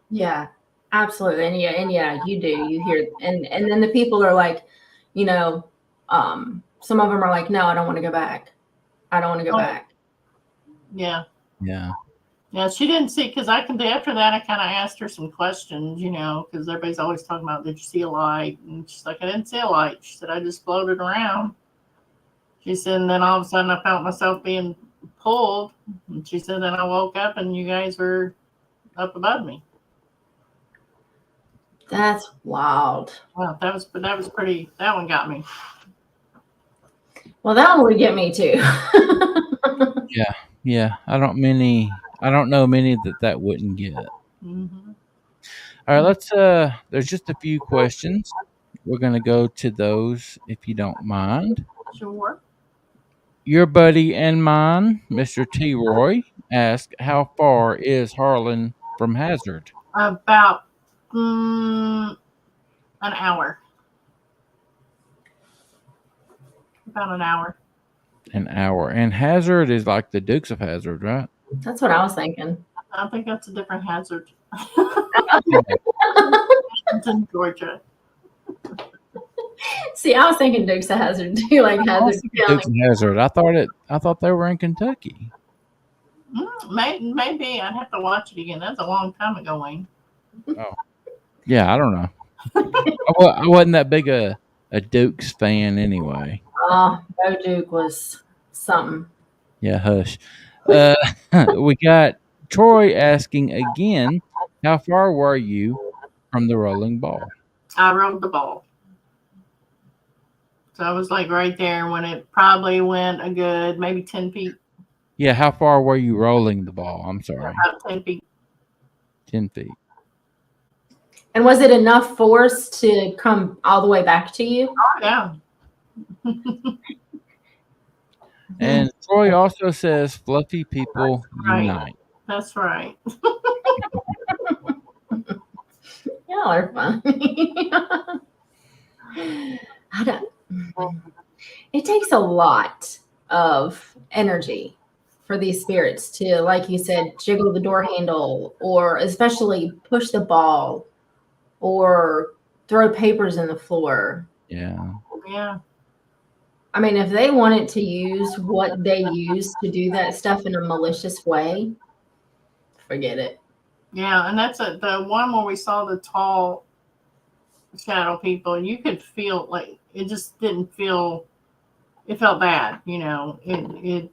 Yeah, absolutely. And yeah, you do. You hear, and then the people are like, some of them are like, no, I don't want to go back. I don't want to go back. Yeah. Yeah. Yeah, she didn't see, because after that, I kind of asked her some questions, because everybody's always talking about, did you see a light? And she's like, I didn't see a light. She said, I just floated around. She said, and then all of a sudden I felt myself being pulled. And she said, then I woke up and you guys were up above me. That's wild. Wow, that was pretty. That one got me. Well, that one would get me too. Yeah. I don't know many that wouldn't get. Mm-hmm. All right, let's there's just a few questions. We're gonna go to those if you don't mind. Sure. Your buddy and mine, Mr. T. Roy, asked, how far is Harlan from Hazard? About an hour. About an hour. An hour. And Hazard is like the Dukes of Hazard, right? That's what I was thinking. I think that's a different hazard. It's in Georgia. See, I was thinking Dukes of Hazard too, like Hazard Dukes of Hazard. I thought they were in Kentucky. Maybe I'd have to watch it again. That's a long time ago, Wayne. Oh, yeah, I don't know. I wasn't that big a Dukes fan anyway. Oh, Bo Duke was something. Yeah, hush. We got Troy asking again, how far were you from the rolling ball? I rolled the ball. So I was like right there when it probably went a good maybe 10 feet. Yeah, how far were you rolling the ball? I'm sorry. About 10 feet. 10 feet. And was it enough force to come all the way back to you? Oh, yeah. And Troy also says, fluffy people unite. That's right. Y'all are funny. It takes a lot of energy for these spirits to, like you said, jiggle the door handle, or especially push the ball or throw papers in the floor. Yeah. Yeah. I mean, if they wanted to use what they use to do that stuff in a malicious way, forget it. Yeah, and that's the one where we saw the tall shadow people. You could feel like it just didn't feel. It felt bad, you know. You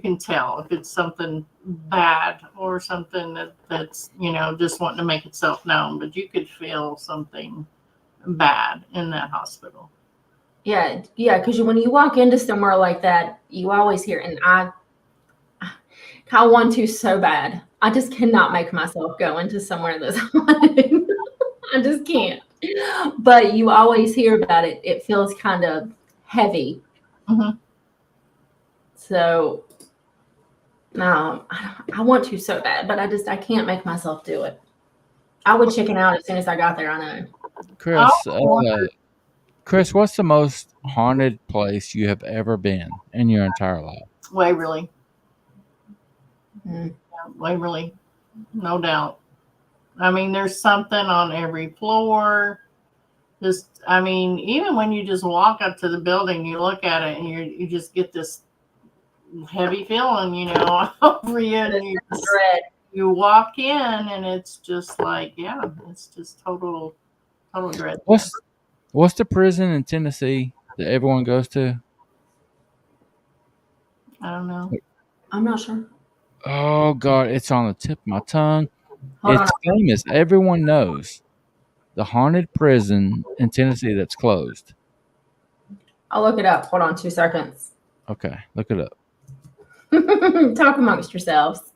can tell if it's something bad or something that's just wanting to make itself known. But you could feel something bad in that hospital. Yeah, because when you walk into somewhere like that, you always hear, and I want to so bad. I just cannot make myself go into somewhere that's haunted. I just can't. But you always hear about it. It feels kind of heavy. Mm-hmm. So, no, I want to so bad, but I can't make myself do it. I would chicken out as soon as I got there, I know. Chris, what's the most haunted place you have ever been in your entire life? Waverly. Mm. Yeah, Waverly, no doubt. I mean, there's something on every floor. Even when you just walk up to the building, you look at it and you just get this heavy feeling, over you. And you walk in and it's just like, it's just total dread. What's the prison in Tennessee that everyone goes to? I don't know. I'm not sure. Oh, God, it's on the tip of my tongue. Hold It's famous. Everyone knows the haunted prison in Tennessee that's closed. I'll look it up. Hold on 2 seconds. Okay, look it up. Talk amongst yourselves.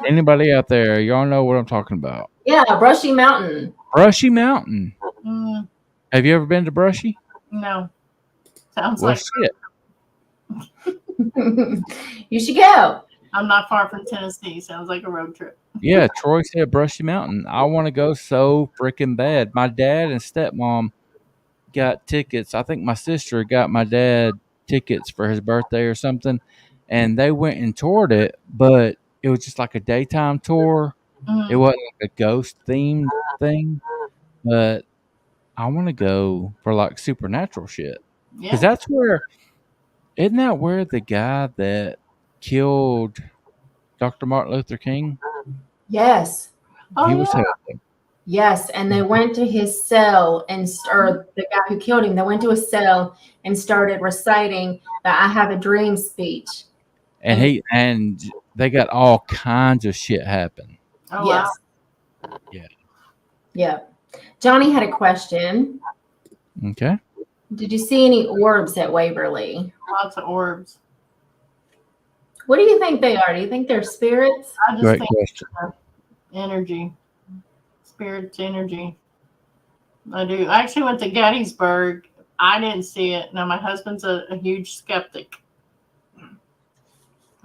Anybody out there, y'all know what I'm talking about. Yeah, Brushy Mountain. Brushy Mountain. Mm, Have you ever been to Brushy? no. Sounds Well, like shit. You should go. I'm not far from Tennessee. Sounds like a road trip. Yeah, Troy said Brushy Mountain. I want to go so freaking bad. My dad and stepmom got tickets. I think my sister got my dad tickets for his birthday or something, and they went and toured it, but it was just like a daytime tour. Mm. It wasn't like a ghost themed thing, but I want to go for like supernatural shit. Because that's isn't that where the guy that killed Dr. Martin Luther King? Yes. Oh, He was yeah. held. Yes, and they went to his cell or the guy who killed him. They went to his cell and started reciting the "I have a dream" speech. And they got all kinds of shit happen. Oh, Yes. wow. Yeah. Yep. Johnny had a question. Okay. Did you see any orbs at Waverly? Lots of orbs. What do you think they are? Do you think they're spirits? I just Great think question. energy, spirit's energy. I do. I actually went to Gettysburg. I didn't see it. Now, my husband's a huge skeptic.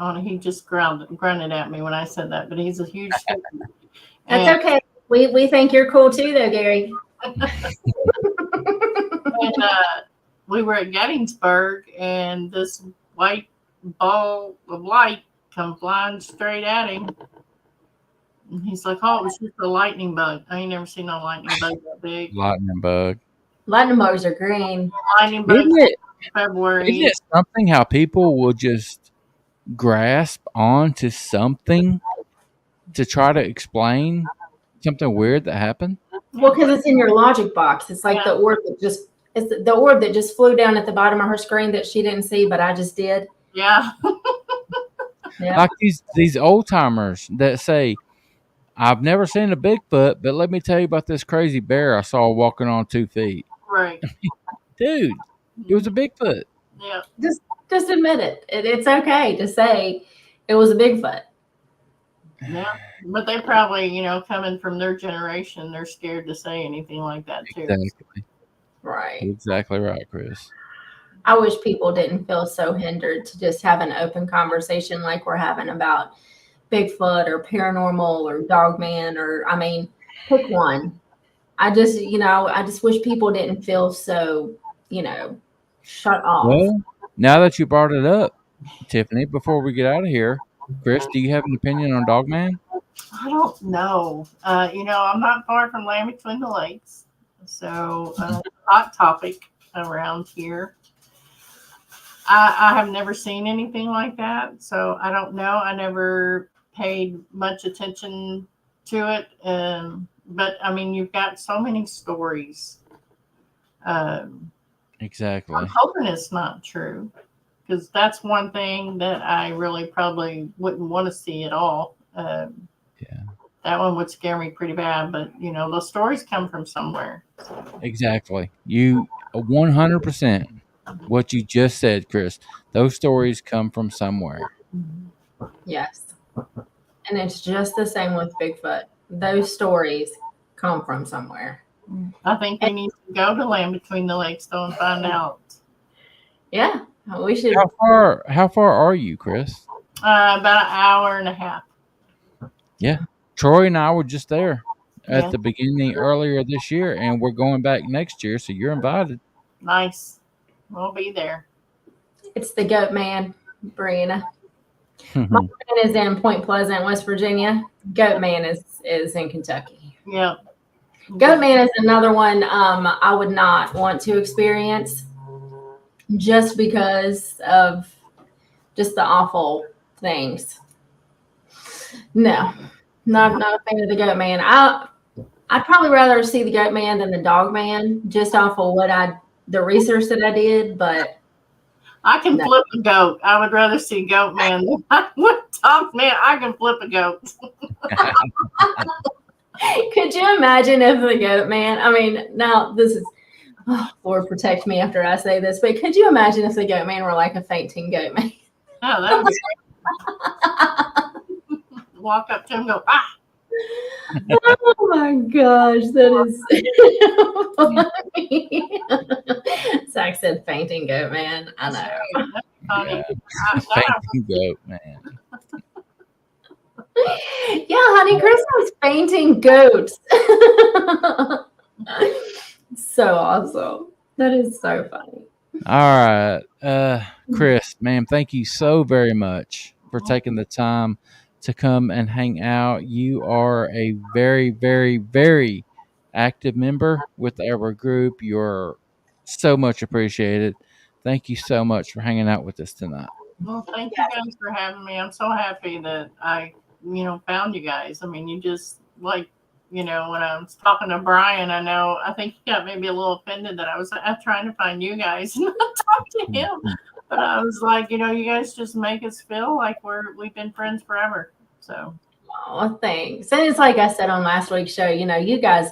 Oh, he just grunted at me when I said that, but he's a huge skeptic. That's okay. We think you're cool too, though, Gary. And we were at Gettysburg, and this white ball of light come flying straight at him. And he's like, "Oh, it was just a lightning bug." I ain't never seen no lightning bug that big. Lightning bug. Lightning bugs are green. Lightning bug Isn't it, in February. isn't it something how people will just grasp onto something to try to explain something weird that happened? Well, because it's in your logic box. It's like the orb that just flew down at the bottom of her screen that she didn't see, but I just did. Yeah. Yeah. Like these old timers that say, "I've never seen a Bigfoot, but let me tell you about this crazy bear I saw walking on 2 feet." Right. Dude, it was a Bigfoot. Yeah. Just admit it. It's okay to say it was a Bigfoot. Yeah. But they probably, coming from their generation, they're scared to say anything like that too. Exactly. Right. Exactly right, Chris. I wish people didn't feel so hindered to just have an open conversation like we're having about Bigfoot or paranormal or Dogman pick one. I just wish people didn't feel so, shut off. Well, now that you brought it up, Tiffany, before we get out of here, Chris, do you have an opinion on Dogman? I don't know. I'm not far from Land Between the Lakes. So, hot topic around here. I have never seen anything like that. So, I don't know. I never paid much attention to it. But, you've got so many stories. Exactly. I'm hoping it's not true. Because that's one thing that I really probably wouldn't want to see at all. Yeah. That one would scare me pretty bad, but those stories come from somewhere. Exactly. You 100% what you just said, Chris. Those stories come from somewhere. Yes. And it's just the same with Bigfoot. Those stories come from somewhere. I think we need to go to Land Between the Lakes though and find out. Yeah. We should. How far are you, Chris? About an hour and a half. Yeah. Troy and I were just there at the beginning earlier this year, and we're going back next year, so you're invited. Nice. We'll be there. It's the Goat Man, Brianna. My man is in Point Pleasant, West Virginia. Goat Man is in Kentucky. Yeah. Goat Man is another one I would not want to experience just because of just the awful things. No, not a fan of the Goat Man. I'd probably rather see the Goat Man than the Dog Man, just off of the research that I did. But I can flip a goat. I would rather see Goat Man than I would Dog Man. I can flip a goat. Could you imagine if the Goat Man? Now this is. Oh, Lord protect me after I say this, but could you imagine if the Goat Man were like a fainting goat man? Oh, that would be walk up to him and go, ah! Oh my gosh, that is funny. Zach said fainting goat man. I know. Funny. Fainting goat, man. Yeah, honey, Chris was fainting goats. So awesome. That is so funny. All right. Chris, ma'am, thank you so very much for taking the time to come and hang out. You are a very, very, very active member with our group. You're so much appreciated. Thank you so much for hanging out with us tonight. Well, thank you guys for having me. I'm so happy that I, found you guys. You just you know, when I was talking to Brian, I think he got maybe a little offended that I was trying to find you guys and not talk to him. But I was like, you know, you guys just make us feel like we've been friends forever. So. Oh, thanks. And it's like I said on last week's show, you know, you guys,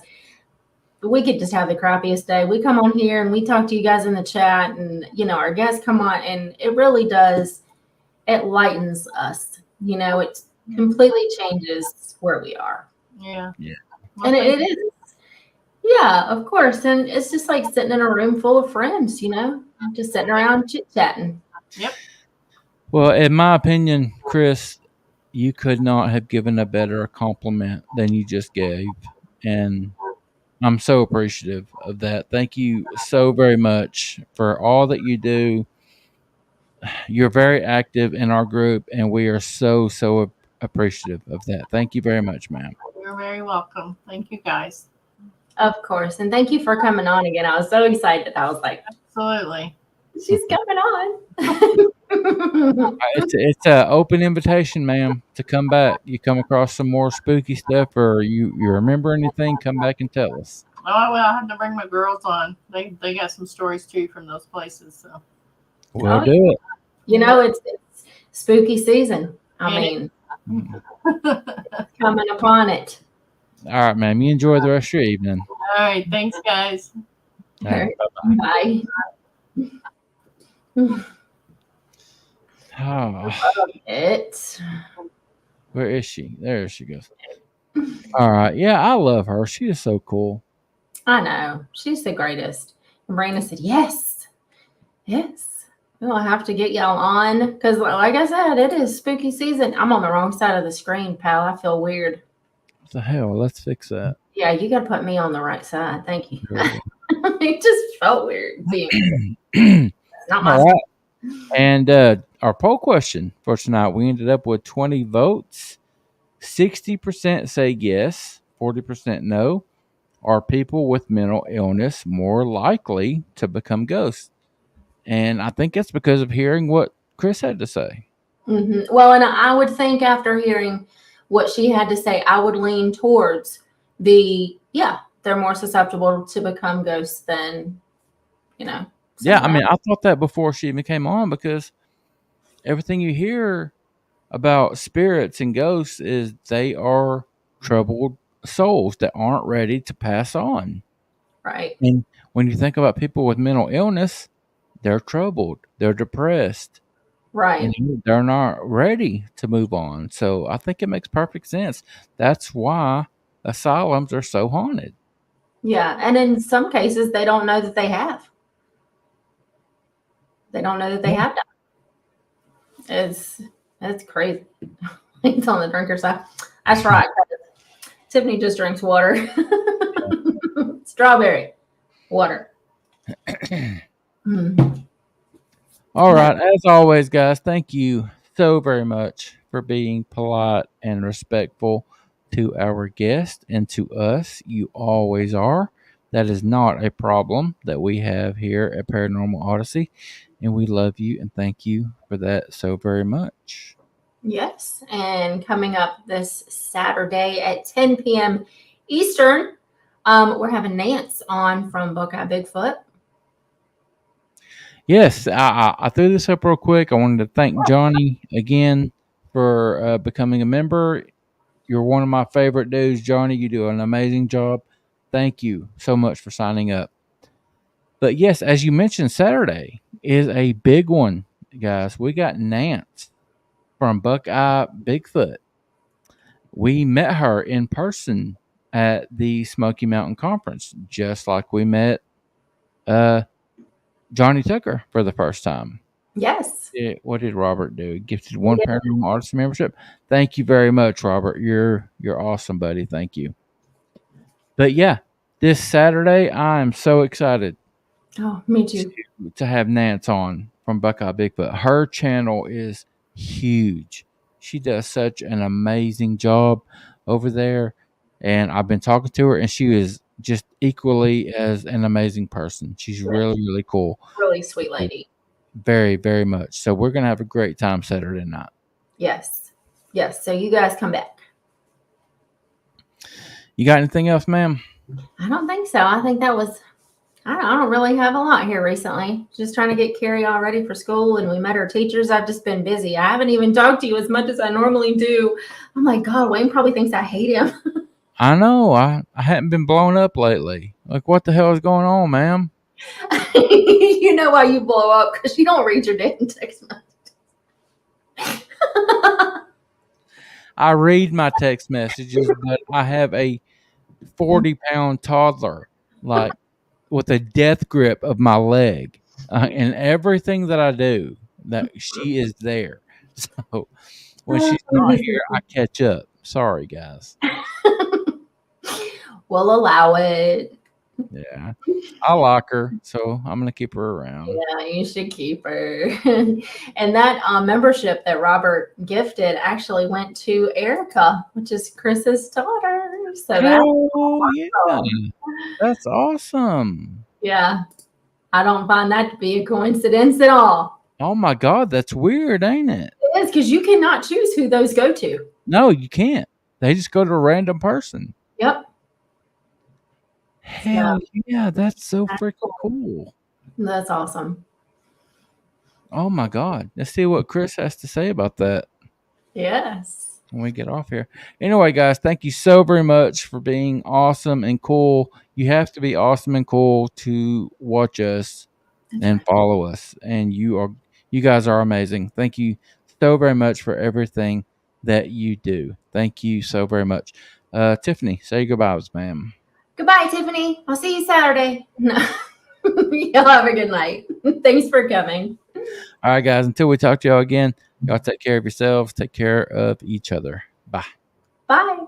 we could just have the crappiest day. We come on here and we talk to you guys in the chat, and, you know, our guests come on, and it really does, it lightens us. You know, it completely changes where we are. Yeah. And it is. Yeah, of course. And it's just like sitting in a room full of friends, you know, just sitting around chit-chatting. Yep. Well, in my opinion, Chris, you could not have given a better compliment than you just gave. And I'm so appreciative of that. Thank you so very much for all that you do. You're very active in our group, and we are so appreciative of that. Thank you very much, ma'am. You're very welcome. Thank you, guys. Of course. And thank you for coming on again. I was so excited. I was like, absolutely. She's coming on. It's an open invitation, ma'am, to come back. You come across some more spooky stuff, or you remember anything, come back and tell us. Oh, I will. I have to bring my girls on. They got some stories too from those places. So we'll do it. You know, it's spooky season. I mean, coming upon it. All right, ma'am. You enjoy the rest of your evening. All right. Thanks, guys. All right, bye. Oh. It. Where is she? There she goes. All right. Yeah, I love her. She is so cool. I know. She's the greatest. And Brandon said, yes. We'll have to get y'all on. Because like I said, it is spooky season. I'm on the wrong side of the screen, pal. I feel weird. What the hell? Let's fix that. Yeah, you got to put me on the right side. Thank you. It just felt weird. It's not my side. And our poll question for tonight, we ended up with 20 votes. 60% say yes, 40% no. Are people with mental illness more likely to become ghosts? And I think it's because of hearing what Chris had to say. Mm-hmm. Well, and I would think after hearing what she had to say, I would lean towards they're more susceptible to become ghosts than, you know. Yeah, I mean, I thought that before she even came on, because everything you hear about spirits and ghosts is they are troubled souls that aren't ready to pass on. Right. And when you think about people with mental illness, they're troubled, they're depressed. Right. And they're not ready to move on. So I think it makes perfect sense. That's why asylums are so haunted. Yeah. And in some cases, they don't know that they have. They don't know that they have died. That's crazy. It's on the drinker side. That's right. Tiffany just drinks water. Strawberry water. All right. As always, guys, thank you so very much for being polite and respectful to our guests and to us. You always are. That is not a problem that we have here at Paranormal Odyssey. And we love you and thank you for that so very much. Yes. And coming up this Saturday at 10 p.m. Eastern, we're having Nance on from Buckeye Bigfoot. Yes, I threw this up real quick. I wanted to thank Johnny again for becoming a member. You're one of my favorite dudes, Johnny. You do an amazing job. Thank you so much for signing up. But yes, as you mentioned, Saturday is a big one, guys. We got Nance from Buckeye Bigfoot. We met her in person at the Smoky Mountain Conference, just like we met Johnny Tucker for the first time. Yes. What did Robert do? Gifted one Paranormal Odyssey membership. Thank you very much, Robert. You're awesome, buddy. Thank you. But yeah, this Saturday, I'm so excited. Oh, me too. To have Nance on from Buckeye Bigfoot. Her channel is huge. She does such an amazing job over there. And I've been talking to her, and she is just equally as an amazing person. She's really, really cool. Really sweet lady. Very, very much. So we're going to have a great time Saturday night. Yes. So you guys come back. You got anything else, ma'am? I don't think so. I think that was. I don't really have a lot here recently. Just trying to get Carrie all ready for school, and we met our teachers. I've just been busy. I haven't even talked to you as much as I normally do. Oh my God, Wayne probably thinks I hate him. I know. I haven't been blown up lately. Like, what the hell is going on, ma'am? You know why you blow up? Because you don't read your damn text message. I read my text messages, but I have a 40-pound toddler, like, with a death grip of my leg. And everything that I do, that she is there. So when she's not here, I catch up. Sorry, guys. We'll allow it. Yeah, I like her, so I'm gonna keep her around. Yeah, you should keep her. And that membership that Robert gifted actually went to Erica, which is Chris's daughter. So that's awesome. Yeah, I don't find that to be a coincidence at all. Oh my God, that's weird, ain't it? It is, because you cannot choose who those go to. No, you can't. They just go to a random person. Yep. Hell yeah, that's so freaking cool. That's awesome. Oh my God. Let's see what Chris has to say about that. Yes. When we get off here. Anyway, guys, thank you so very much for being awesome and cool. You have to be awesome and cool to watch us and follow us. And you guys are amazing. Thank you so very much for everything that you do. Thank you so very much. Tiffany, say goodbyes, ma'am. Goodbye, Tiffany. I'll see you Saturday. No. Y'all have a good night. Thanks for coming. All right, guys. Until we talk to y'all again, y'all take care of yourselves. Take care of each other. Bye. Bye.